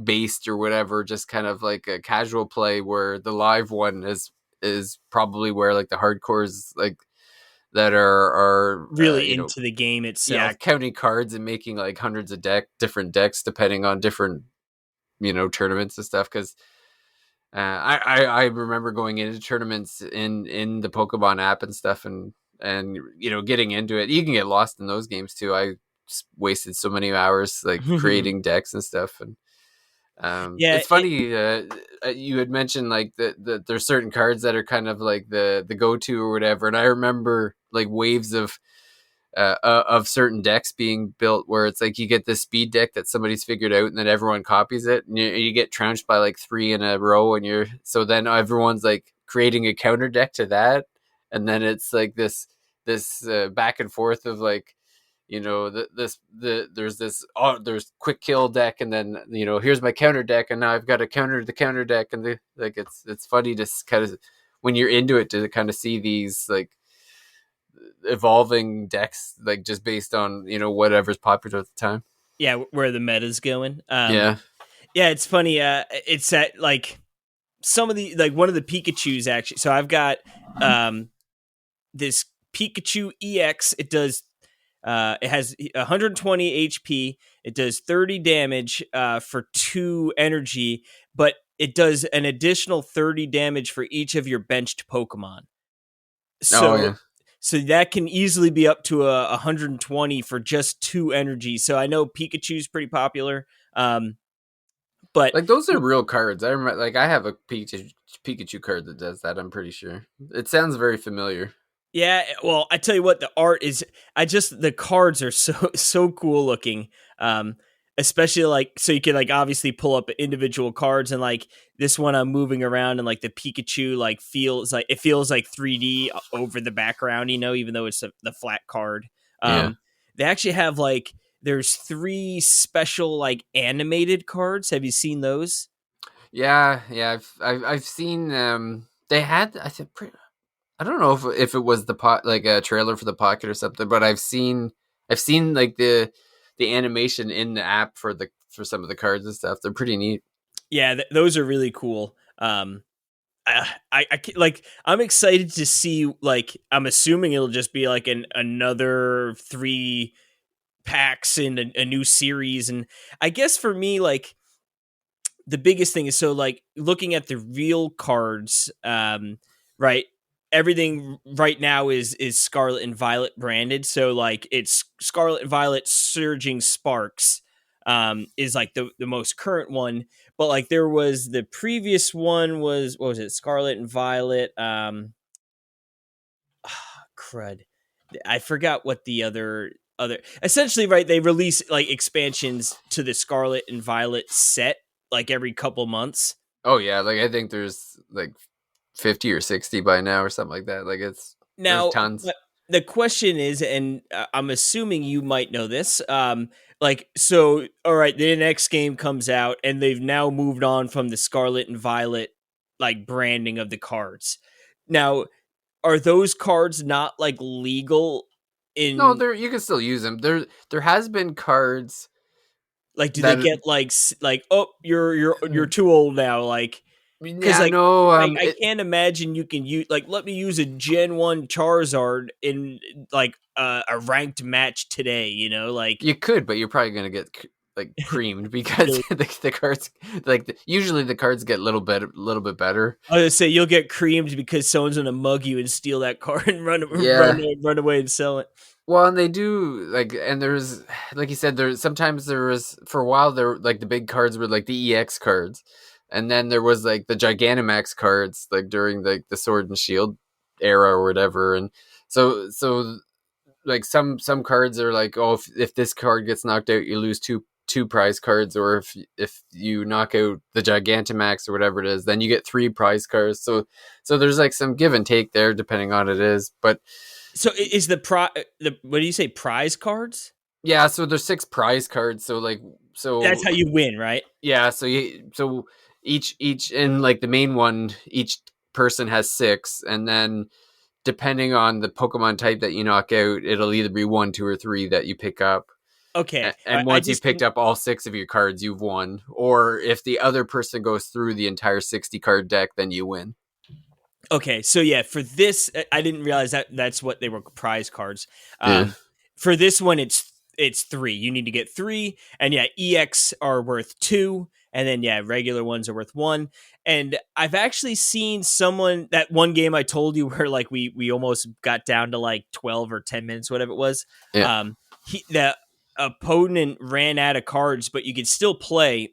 based or whatever, just kind of like a casual play, where the live one is probably where like the hardcores like that are Really into the game yeah, itself. counting cards and making like hundreds of different decks depending on different tournaments and stuff. Because I remember going into tournaments in the Pokemon app and stuff, and getting into it. You can get lost in those games too. I wasted so many hours like creating decks and stuff. And Yeah, It's funny. You had mentioned like that there's certain cards that are kind of like the go to or whatever, and I remember like waves of certain decks being built where it's like you get this speed deck that somebody's figured out and then everyone copies it and you get trounced by like three in a row and so then everyone's like creating a counter deck to that, and then it's like this back and forth of like, there's this, there's quick kill deck, and then here's my counter deck, and now I've got to counter the counter deck, and like it's funny to kind of, when you're into it, to kind of see these like evolving decks, like just based on whatever's popular at the time. yeah, where the meta's going. Yeah. Yeah, it's funny. It's at like some of the like one of the Pikachu's actually. So I've got this Pikachu EX. It does. It has 120 HP. It does 30 damage for 2 energy, but it does an additional 30 damage for each of your benched Pokemon. Oh So yeah. so that can easily be up to 120 for just 2 energy. So I know Pikachu's pretty popular. But Like those are real cards. I remember, like I have a Pikachu card that does that. I'm pretty sure. It sounds very familiar. yeah, well, I tell you what, the art is the cards are so cool looking. Especially like so you can like obviously pull up individual cards, and like this one I'm moving around and like the Pikachu like feels like 3D over the background, even though it's the flat card. Yeah. They actually have like there's 3 special like animated cards. Have you seen those? Yeah. I've seen. They had. I don't know if it was the pot, like a trailer for the pocket or something, but I've seen like the animation in the app for some of the cards and stuff. They're pretty neat. Yeah, those are really cool. Like I'm excited to see, like I'm assuming it'll just be like another 3 packs in a new series. And I guess for me, like the biggest thing is, so like looking at the real cards, right, everything right now is Scarlet and Violet branded, so like it's Scarlet and Violet Surging Sparks is like the most current one, but like there was the previous one was, what was it, Scarlet and Violet, crud, I forgot what the other essentially, right, they release like expansions to the Scarlet and Violet set like every couple months. Oh yeah, like I think there's like 50 or 60 by now or something like that. Like there's Now, tons. but the question is, and I'm assuming you might know this, like, so, all right, the next game comes out, and they've now moved on from the Scarlet and Violet, like, branding of the cards. Now, are those cards not, like, legal No, in, there you can still use them. There has been cards like, do they that get, like, like, oh, you're too old now, like, because yeah, like no, I can't imagine you can use, like, let me use a Gen 1 Charizard in like a ranked match today, like you could, but you're probably gonna get like creamed because really, the cards, like usually the cards get a little bit better. I was gonna say you'll get creamed because someone's gonna mug you and steal that card and Yeah. run away and sell it. Well, and they do like, and there's, like you said, there was for a while there, like the big cards were like the EX cards, and then there was like the Gigantamax cards like during the Sword and Shield era or whatever, and so like some cards are like, oh, if this card gets knocked out, you lose two prize cards, or if you knock out the Gigantamax or whatever it is, then you get 3 prize cards. So there's like some give and take there depending on it is, but So is the what do you say, prize cards? yeah, so there's 6 prize cards. So like, That's so how you win, right? yeah, so each in like the main one, each person has 6, and then depending on the Pokemon type that you knock out, it'll either be 1, 2, or 3 that you pick up. Okay, And I once you've just picked didn't. up all 6 of your cards, you've won. Or if the other person goes through the entire 60 card deck, then you win. Okay, so yeah, for this, I didn't realize that that's what they were, prize cards. Yeah. For this one, it's 3. You need to get 3, and yeah, EX are worth 2, and then yeah, regular ones are worth 1. And I've actually seen someone, that one game I told you where like we almost got down to like 12 or 10 minutes, whatever it was. Yeah. The opponent ran out of cards, but you could still play.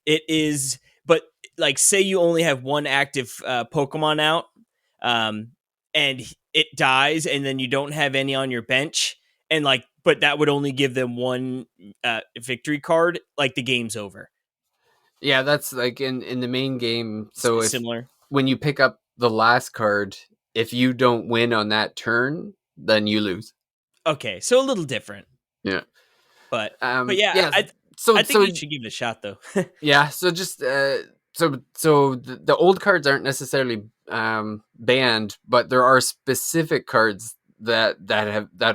it is, but like say you only have one active Pokemon out, um, and it dies, and then you don't have any on your bench, and like, but that would only give them one victory card. Like the game's over. Yeah, that's like in the main game. So if Similar. when you pick up the last card, if you don't win on that turn, then you lose. Okay, so a little different, Yeah. but yeah, Yeah. I think So you should give it a shot though. yeah. So just so the old cards aren't necessarily banned, but there are specific cards that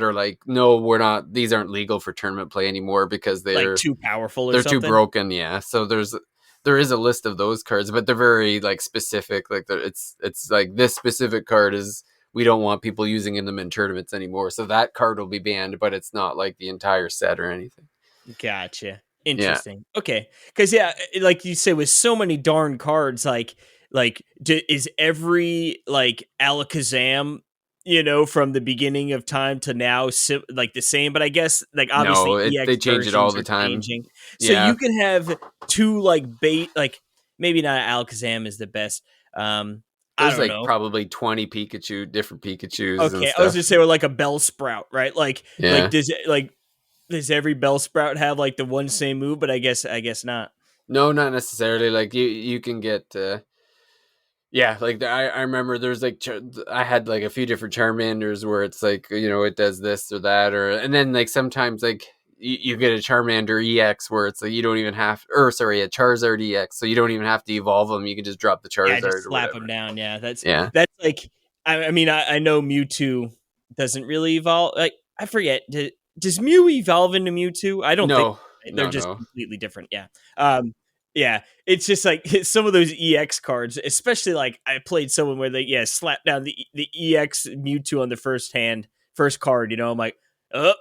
are like, no, we're not. These aren't legal for tournament play anymore because Like too powerful or they're too something. broken. Yeah. So there is a list of those cards, but they're very like specific. Like it's like this specific card is, we don't want people using them in tournaments anymore. So that card will be banned, but it's not like the entire set or anything. Gotcha. Yeah. Interesting. Okay, because yeah, like you say, with so many darn cards, is every like Alakazam, from the beginning of time to now, like the same? But I guess like obviously No, EX they change it all versions the are time. changing, so Yeah. you can have two like bait, like maybe not Alakazam is the best. I There's don't like know. probably 20 different Pikachus and Okay, I was stuff. just saying, like a Bellsprout, right? Like Yeah. does every Bellsprout have like the one same move? But I guess not. No, not necessarily. Like you can get yeah, like I remember there's like I had like a few different Charmanders where it's like, it does this or that, or and then like sometimes like you get a Charmander EX where it's like you don't even have, or sorry, a Charizard EX, so you don't even have to evolve them. You can just drop the Yeah, just Charizard or slap them whatever. down. Yeah, that's Yeah. that's like. I mean, I know Mewtwo doesn't really evolve. Like I forget. Does Mew evolve into Mewtwo? I don't think No, they're no, just no. completely different. Yeah. Yeah. It's just like some of those EX cards, especially like I played someone where they slap down the EX Mewtwo on the first card. I'm like, oh,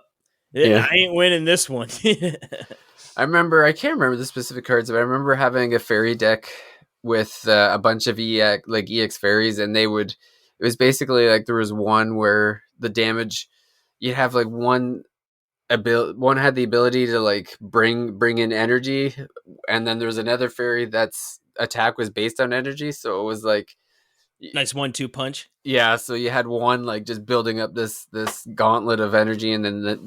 Yeah. I ain't winning this one. I can't remember the specific cards, but I remember having a fairy deck with a bunch of EX fairies, and it was basically like there was one where the damage, you'd have like one had the ability to like bring in energy, and then there was another fairy that's attack was based on energy, so it was like, Nice 1-2 punch. yeah, so you had one like just building up this gauntlet of energy, and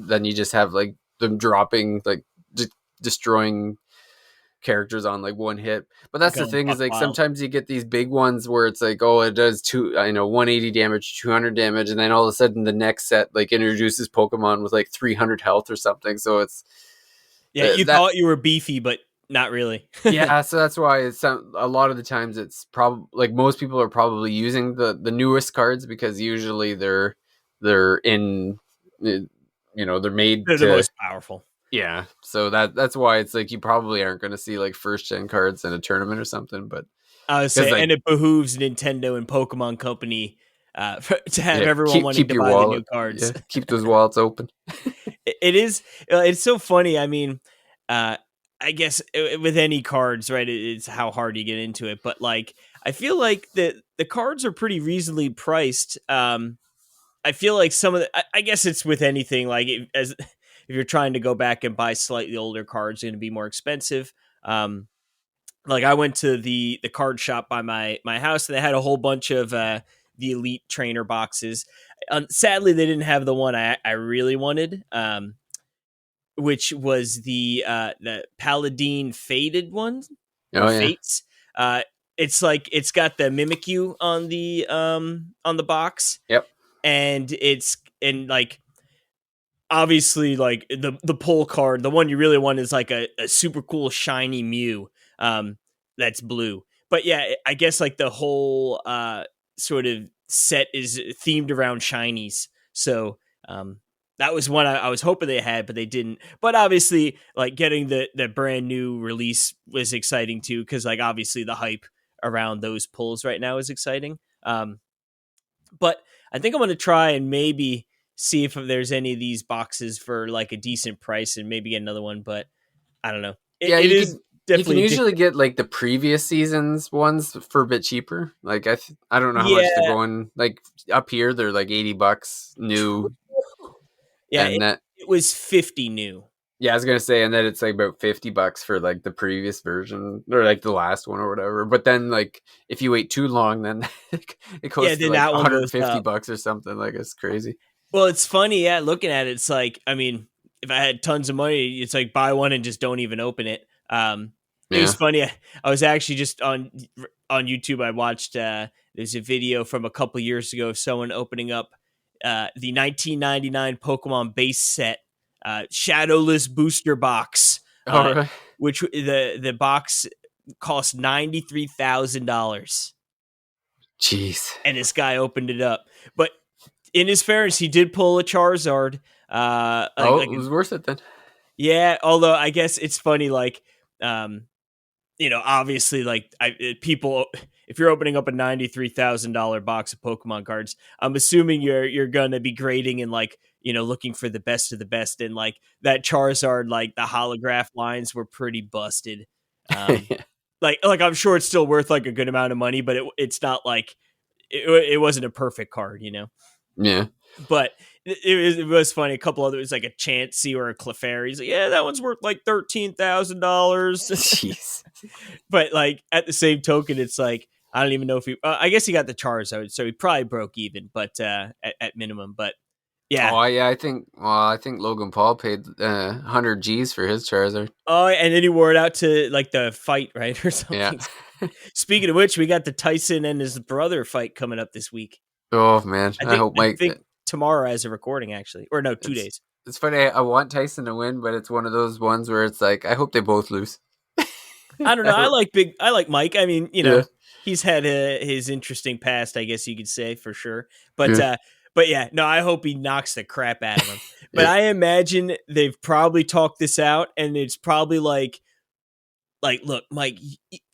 then you just have like them dropping like destroying characters on like one hit. But that's the Going thing, is buck like wild. sometimes you get these big ones where it's like, oh, it does 180 damage, 200 damage, and then all of a sudden the next set like introduces Pokemon with like 300 health or something. So it's Yeah, you that. thought you were beefy, but not really. Yeah, so that's why it's a lot of the times it's probably like most people are probably using the newest cards because usually they're in, they're made They're the to. most powerful. Yeah, so that's why it's like you probably aren't going to see like first gen cards in a tournament or something, but I would because say, like, and it behooves Nintendo and Pokemon Company to have yeah, everyone wanting keep to your buy the new wallet, cards. yeah, keep those wallets open. It is. It's so funny. I mean, uh, I guess with any cards, right? It's how hard you get into it. But like, I feel like the cards are pretty reasonably priced. I feel like some of the. I guess it's with anything. Like if you're trying to go back and buy slightly older cards, it's going to be more expensive. Like I went to the card shop by my house, and they had a whole bunch of the Elite Trainer boxes. Sadly, they didn't have the one I really wanted, which was the Paladin Faded one, or Oh yeah, Fates. Uh, it's like it's got the Mimikyu on the box, yep. and like obviously like the pull card, the one you really want is like a super cool shiny Mew, that's blue. But yeah, I guess like the whole sort of set is themed around shinies. So that was one I was hoping they had, but they didn't. But obviously, like getting the brand new release was exciting too, because like obviously the hype around those pulls right now is exciting. But I think I'm going to try and maybe see if there's any of these boxes for like a decent price and maybe get another one. But I don't know. Yeah, It is you can definitely usually addictive. get like the previous season's ones for a bit cheaper. Like I don't know how much they're Yeah. going. Like up here, they're like $80 new, Yeah. and that. It was 50 new. Yeah, I was gonna say, and then it's like about $50 for like the previous version or like the last one or whatever. But then like if you wait too long, then it Yeah, goes to then like that one goes up. $150 or something. Like it's crazy. Well, it's funny, yeah, looking at it, it's like, I mean, if I had tons of money, it's like buy one and just don't even open it. It was Yeah. funny. I was actually just on YouTube. I watched there's a video from a couple years ago of someone opening up the 1999 Pokemon base set Shadowless booster box, All right. which the box cost $93,000, Jeez. and this guy opened it up. But in his fairness, he did pull a Charizard. Oh, it was worth it then. Yeah. Although I guess it's funny, like, um, obviously, like people, if you're opening up a $93,000 box of Pokemon cards, I'm assuming you're gonna be grading and like looking for the best of the best. And like that Charizard, like the holograph lines were pretty busted. Um, like I'm sure it's still worth like a good amount of money, but it's not like it wasn't a perfect card, Yeah. But it was funny. A couple other, it was like a Chansey or a Clefairy. He's like, yeah, that one's worth like $13,000. Jeez. But like at the same token, it's like I don't even know if he. I guess he got the Charizard, so he probably broke even, but at minimum. But yeah. Oh yeah, I think Logan Paul paid 100 G's for his Charizard. Oh, and then he wore it out to like the fight, right, or Yeah. something. Speaking of which, we got the Tyson and his brother fight coming up this week. Oh man, I I think hope I Mike. think tomorrow as a recording, actually, or no, 2 days. It's funny. I want Tyson to win, but it's one of those ones where it's like I hope they both lose. I don't know. I like Mike. I mean, Yeah. he's had his interesting past, I guess you could say, for sure. Yeah. But yeah, no, I hope he knocks the crap out of him. But Yeah. I imagine they've probably talked this out, and it's probably like, look, Mike,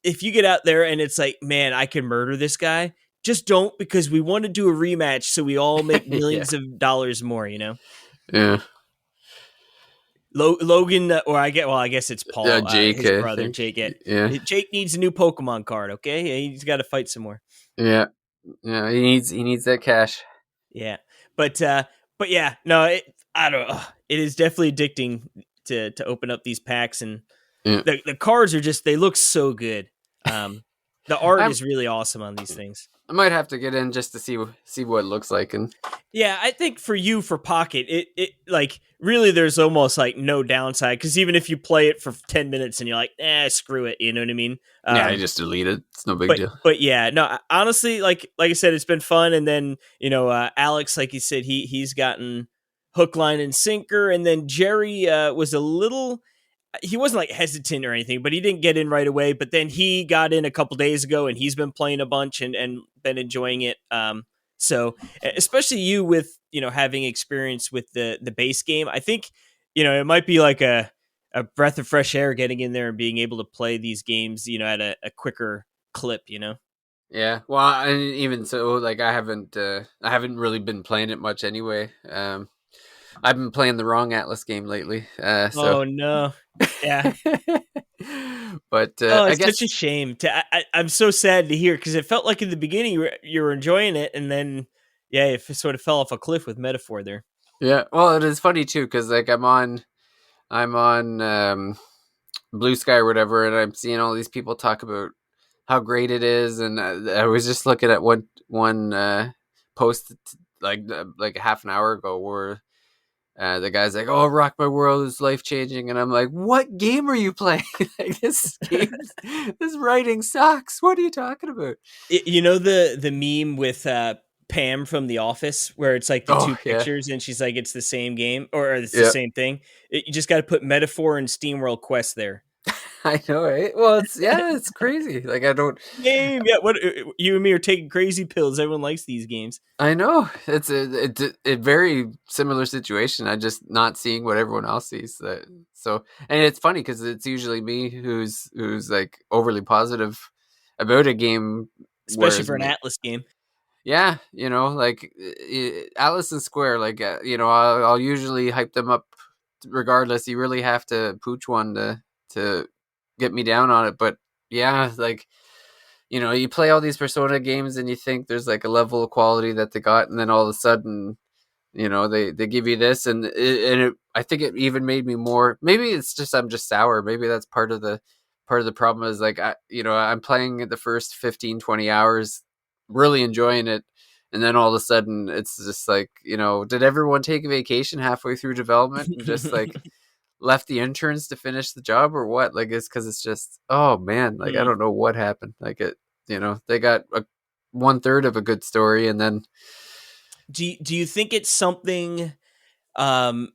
if you get out there and it's like, man, I can murder this guy, just don't, because we want to do a rematch so we all make Yeah. millions of dollars more. Yeah. Logan, or I guess it's Paul, Jake, his I brother, think. Jake. Yeah. Jake needs a new Pokemon card. Okay, yeah, he's got to fight some more. Yeah. Yeah. He needs that cash. Yeah, but yeah, no, I don't know. It is definitely addicting to open up these packs, and Yeah. the cards are just, they look so good. The art I'm, is really awesome on these things. I might have to get in just to see what it looks like, and Yeah, I think for you, for Pocket, it like really there's almost like no downside, because even if you play it for 10 minutes and you're like, screw it, you know what I mean? yeah, I just delete it. It's no big But deal. but yeah, no, honestly, like I said, it's been fun. And then Alex, like you said, he's gotten hook, line, and sinker. And then Jerry was a little. He wasn't like hesitant or anything, but he didn't get in right away. But then he got in a couple days ago, and he's been playing a bunch and been enjoying it. So especially you with having experience with the base game, I think it might be like a breath of fresh air getting in there and being able to play these games at a quicker clip. Yeah, well, and even so, like I haven't really been playing it much anyway. I've been playing the wrong Atlas game lately. So, Oh no, yeah. but Oh, I it's guess such a shame. I'm so sad to hear, because it felt like in the beginning you were enjoying it, and then yeah, it sort of fell off a cliff with metaphor there. yeah. Well, it is funny too because like I'm on Blue Sky or whatever, and I'm seeing all these people talk about how great it is, and I was just looking at one post like half an hour ago where the guy's like, "Oh, Rock My World is life changing," and I'm like, "What game are you playing? Like this game, this writing sucks. What are you talking about?" The meme with Pam from The Office, where it's like the Oh two yeah, pictures, and she's like, it's the same game, or it's the yeah. same thing. You just got to put metaphor and SteamWorld Quest there. I know, right? Well, it's crazy. Like I don't. Game, yeah. What, you and me are taking crazy pills. Everyone likes these games. I know it's a very similar situation. I'm just not seeing what everyone else sees. So, and it's funny because it's usually me who's like overly positive about a game, Especially whereas for an Atlas game. yeah, like Alice and Square, like I'll usually hype them up regardless. You really have to pooch one to get me down on it, but yeah, like you play all these Persona games and you think there's like a level of quality that they got, and then all of a sudden They give you this, I think it even made me more. Maybe it's just I'm just sour. Maybe that's part of the problem is like I'm playing the first 15, 20 hours, really enjoying it, and then all of a sudden it's just like did everyone take a vacation halfway through development and just like left the interns to finish the job or what? Like it's because it's just oh man, like I Hmm. don't know what happened. Like they got a 1/3 of a good story and then Do you think it's something? Um,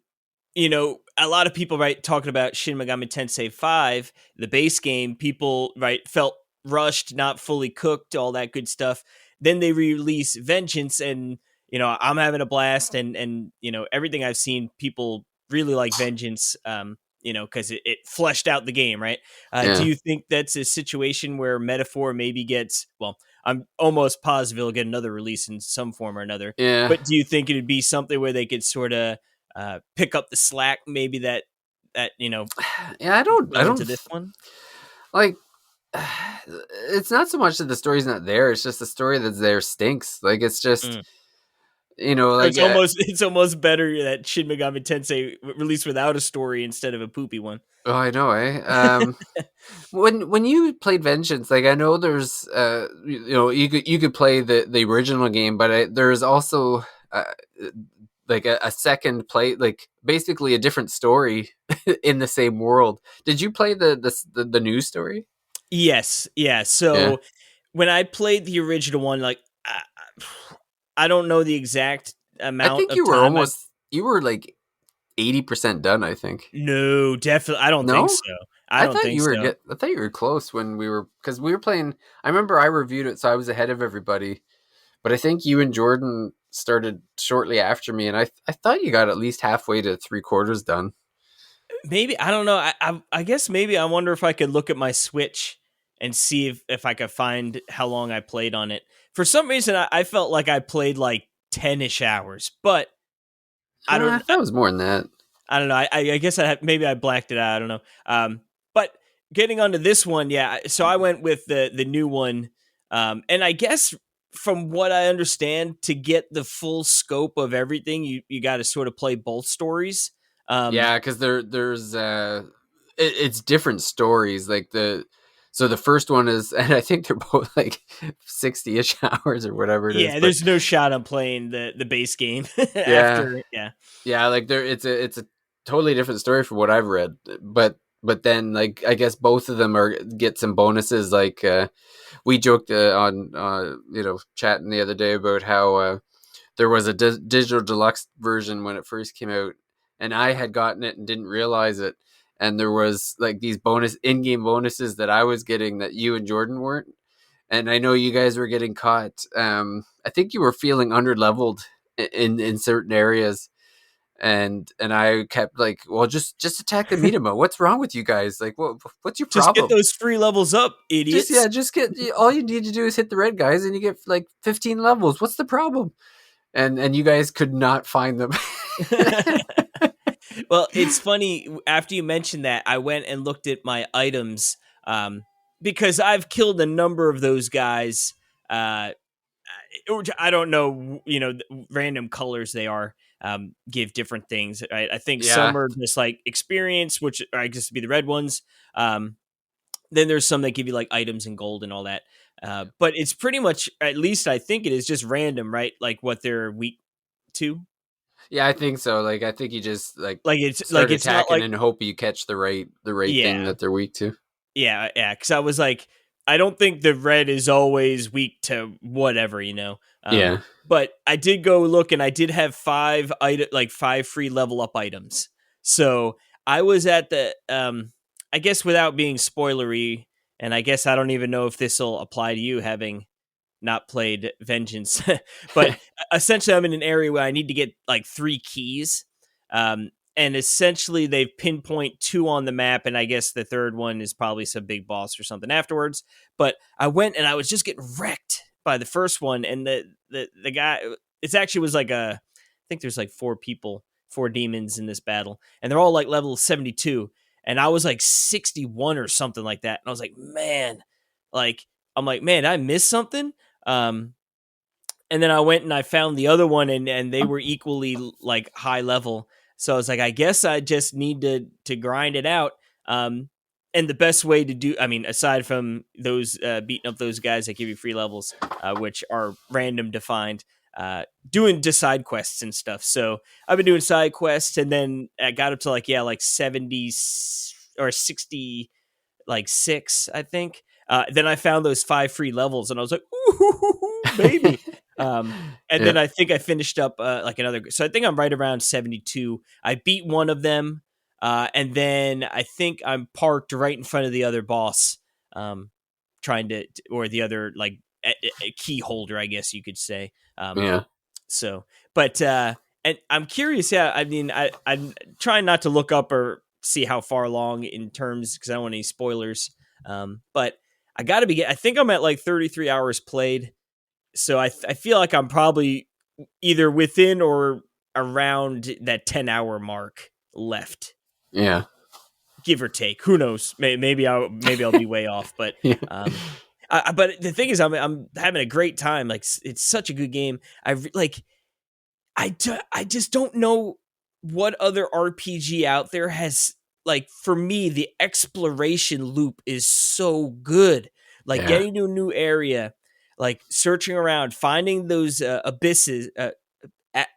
a lot of people, right, talking about Shin Megami Tensei V, the base game, people, right, felt rushed, not fully cooked, all that good stuff. Then they release Vengeance, and I'm having a blast, and everything I've seen, people really like Vengeance. Because it fleshed out the game, right? Do yeah. you think that's a situation where Metaphor maybe gets? Well, I'm almost positive it'll get another release in some form or another. Yeah. But do you think it'd be something where they could sort of pick up the slack maybe that Yeah, I fell don't into this one? like it's not so much that the story's not there, it's just the story that's there stinks. Like it's just Mm. So like it's almost better that Shin Megami Tensei released without a story instead of a poopy one. oh, I know, eh? When you played Vengeance, like I know there's you could play the original game, but there's also like a second play, like basically a different story in the same world. Did you play the new story? Yes, yeah. Yeah. So when I played the original one, like I don't know the exact I amount think of time I. you were like 80% done, I think. No, definitely, I don't think No? so. I don't think so. I thought you were close when because we were playing. I remember I reviewed it, so I was ahead of everybody. But I think you and Jordan started shortly after me, and I thought you got at least halfway to 3/4 done. Maybe I don't know. I guess maybe I wonder if I could look at my Switch and see if I could find how long I played on it. For some reason, I felt like I played like 10ish hours, but I I don't. thought it was more than that. I don't know. I guess maybe I blacked it out. I don't know. But getting onto this one, yeah. So I went with the new one, and I guess from what I understand, to get the full scope of everything, you got to sort of play both stories. Um, Yeah, because there's it's different stories. Like the first one is, and I think they're both like 60ish hours or whatever it is. Yeah, But there's no shot I'm playing the base game yeah, after. Yeah. yeah, like it's a totally different story from what I've read. But then like I guess both of them are get some bonuses. Like we joked on chatting the other day about how there was a digital deluxe version when it first came out, and I had gotten it and didn't realize it. And there was like these bonus in-game bonuses that I was getting that you and Jordan weren't. And I know you guys were getting caught. I think you were feeling underleveled in certain areas, and I kept like, well, just attack the Minima. What's wrong with you guys? Like, what's your Just get problem? those free levels up, Just idiots. just get all you need to do is hit the red guys, and you get like 15 levels. What's the problem? And you guys could not find them. Well, it's funny. After you mentioned that, I went and looked at my items, because I've killed a number of those guys. Uh, I don't know, random colors they are, give different things. Right? I think some Yeah, are just like experience, which I guess to be the red ones. Then there's some that give you like items and gold and all that. But it's pretty much, at least I think it is just random, right? Like what they're weak to. yeah, I think so. Like, I think you just like Like start it's not attacking like. and hope you catch the right thing Yeah, that they're weak to. yeah. Because I was like, I don't think the red is always weak to whatever. Yeah, But I did go look, and I did have five free level up items. So I was at the, I guess without being spoilery, and I guess I don't even know if this will apply to you having not played Vengeance, but essentially I'm in an area where I need to get like 3 keys. And essentially they've pinpoint 2 on the map, and I guess the third one is probably some big boss or something afterwards. But I went and I was just getting wrecked by the first one, and the guy, it's actually was like I think there's like 4 demons in this battle, and they're all like level 72, and I was like 61 or something like that, and I was like, man, like I'm like, man, I missed something. Um, And then I went and I found the other one, and they were equally like high level. So I was like, I guess I just need to grind it out. And the best way to do, I mean, aside from those beating up those guys that give you free levels, which are random defined, doing just side quests and stuff. So I've been doing side quests, and then I got up to like 70 or 60 like 6, I think. Then I found those 5 free levels, and I was like, ooh, baby. And Yeah. then I think I finished up like another. So I think I'm right around 72. I beat one of them, and then I think I'm parked right in front of the other boss, trying to, or the other like a key holder, I guess you could say. Yeah. So, but and I'm curious. Yeah, I mean, I'm trying not to look up or see how far along in terms because I don't want any spoilers. But I got to be. I think I'm at like 33 hours played. So I feel like I'm probably either within or around that 10-hour mark left, Yeah. give or take. Who knows? Maybe I'll be way off, but Yeah. but the thing is, I'm having a great time. Like it's such a good game. I just don't know what other RPG out there has, like, for me, the exploration loop is so good. Like Yeah. getting to a new area, like searching around, finding those abysses,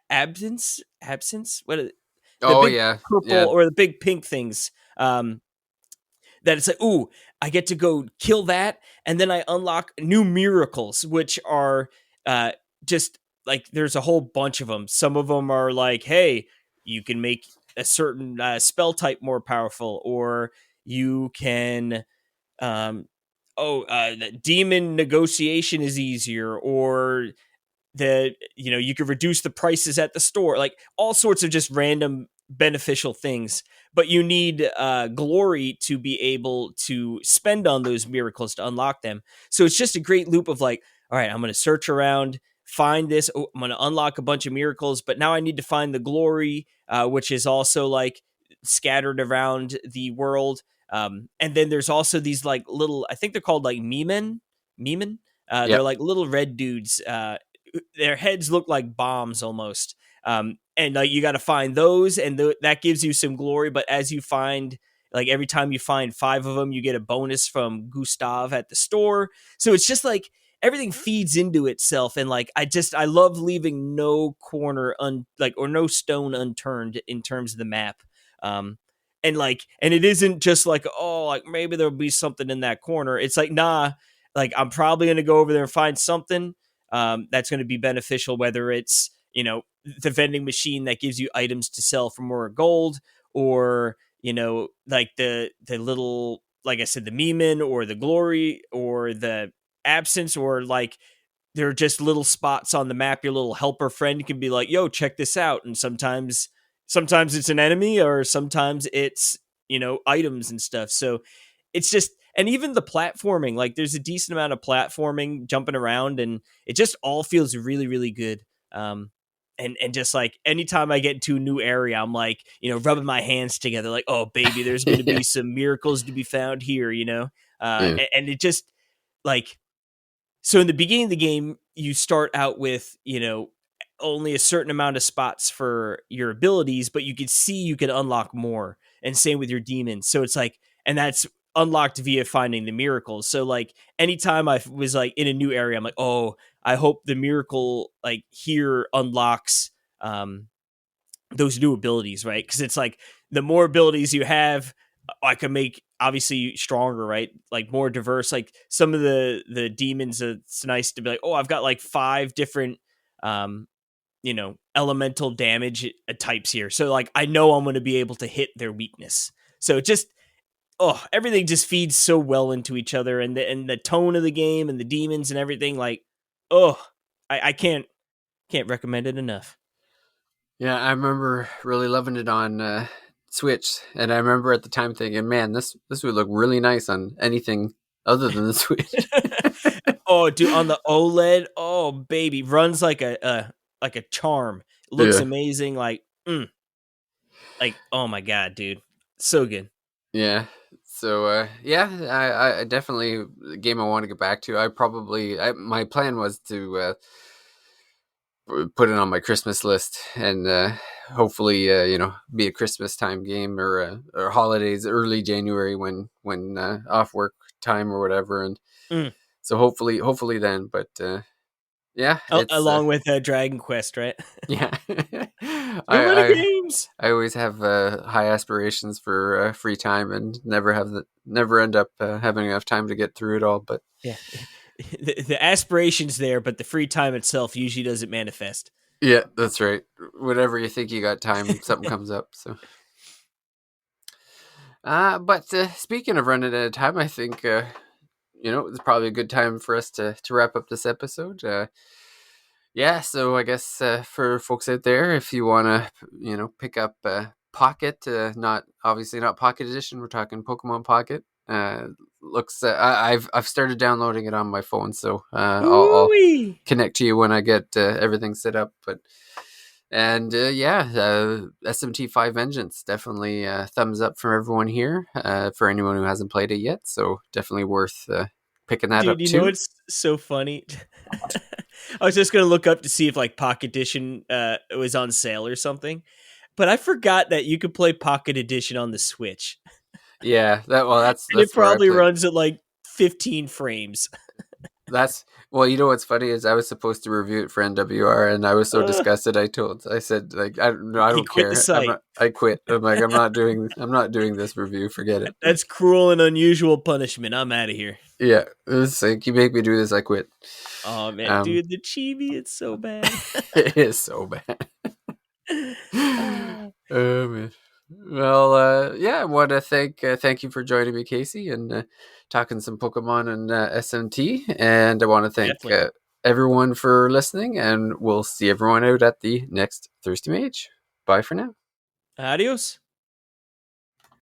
absence, what are the Oh big yeah. purple Yeah. or the big pink things. That it's like, ooh, I get to go kill that, and then I unlock new miracles, which are just like there's a whole bunch of them. Some of them are like, hey, you can make a certain spell type more powerful, or you can, um, the demon negotiation is easier, or that you could reduce the prices at the store, like all sorts of just random beneficial things, but you need glory to be able to spend on those miracles to unlock them. So it's just a great loop of like, all right, I'm going to search around, find this, I'm going to unlock a bunch of miracles, but now I need to find the glory, which is also like scattered around the world. And then there's also these like little, I think they're called like memen. They're Yep. like little red dudes. Their heads look like bombs almost. And you got to find those, and that gives you some glory. But as you find, like every time you find 5 of them, you get a bonus from Gustav at the store. So it's just like everything feeds into itself, and like I love leaving no corner or no stone unturned in terms of the map. And it isn't just like, oh, like maybe there'll be something in that corner. It's like, nah, like I'm probably gonna go over there and find something that's going to be beneficial, whether it's, the vending machine that gives you items to sell for more gold, or, like the little, like I said, the memen, or the glory, or the absence, or like there are just little spots on the map. Your little helper friend can be like, yo, check this out. And sometimes it's an enemy, or sometimes it's, items and stuff. So it's just, and even the platforming, like there's a decent amount of platforming, jumping around, and it just all feels really, really good. And just like anytime I get into a new area, I'm like, rubbing my hands together, like, oh baby, there's going to Yeah. be some miracles to be found here, Yeah. and it just like, so in the beginning of the game, you start out with, only a certain amount of spots for your abilities, but you could see you can unlock more. And same with your demons. So it's like, and that's unlocked via finding the miracles. So like anytime I was like in a new area, I'm like, oh, I hope the miracle like here unlocks those new abilities, right? Because it's like the more abilities you have, I can make obviously stronger, right? Like more diverse. Like some of the demons, it's nice to be like, oh, I've got like 5 different elemental damage types here. So like I know I'm going to be able to hit their weakness. So it just, oh, everything just feeds so well into each other, and the tone of the game and the demons and everything, like, oh, I can't recommend it enough. Yeah, I remember really loving it on Switch, and I remember at the time thinking, "Man, this would look really nice on anything other than the Switch." Oh, dude, on the OLED, oh baby, runs like a charm. Looks Yeah, amazing, like oh my god, dude, so good. yeah. So yeah, I definitely a game I want to get back to. My plan was to put it on my Christmas list, and hopefully, be a Christmas time game or holidays, early January when off work time or whatever, and Mm. so hopefully then. But yeah, it's Along with Dragon Quest, right? yeah. Too many I games. I always have high aspirations for free time, and never end up having enough time to get through it all. But Yeah, the aspiration's there, but the free time itself usually doesn't manifest. yeah, that's right. Whenever you think you got time, something comes up. So, but speaking of running out of time, I think it's probably a good time for us to wrap up this episode. Yeah, so I guess for folks out there, if you want to, pick up Pocket, not obviously not Pocket Edition, we're talking Pokemon Pocket. Looks, I've started downloading it on my phone, so I'll Ooh-wee. connect to you when I get everything set up. But SMT5 Vengeance, definitely thumbs up from everyone here for anyone who hasn't played it yet. So definitely worth picking that Dude, up you know too. what's so funny? I was just gonna look up to see if like Pocket Edition was on sale or something, but I forgot that you could play Pocket Edition on the Switch, Yeah, and it that's where I probably played. runs at like 15 frames. That's well, what's funny is I was supposed to review it for NWR, and I was so Uh, disgusted. I said like I he don't quit the care. site. I quit. I'm like I'm not doing this review. Forget it. That's cruel and unusual punishment. I'm out of here. Yeah, it's like you make me do this, I quit. Oh man, Um, dude, the chibi, it's so bad. it is so bad. Uh, Man. Well, yeah, I want to thank you for joining me, Casey, and talking some Pokemon and SMT. And I want to thank Definitely. everyone for listening, and we'll see everyone out at the next Thirsty Mage. Bye for now. Adios.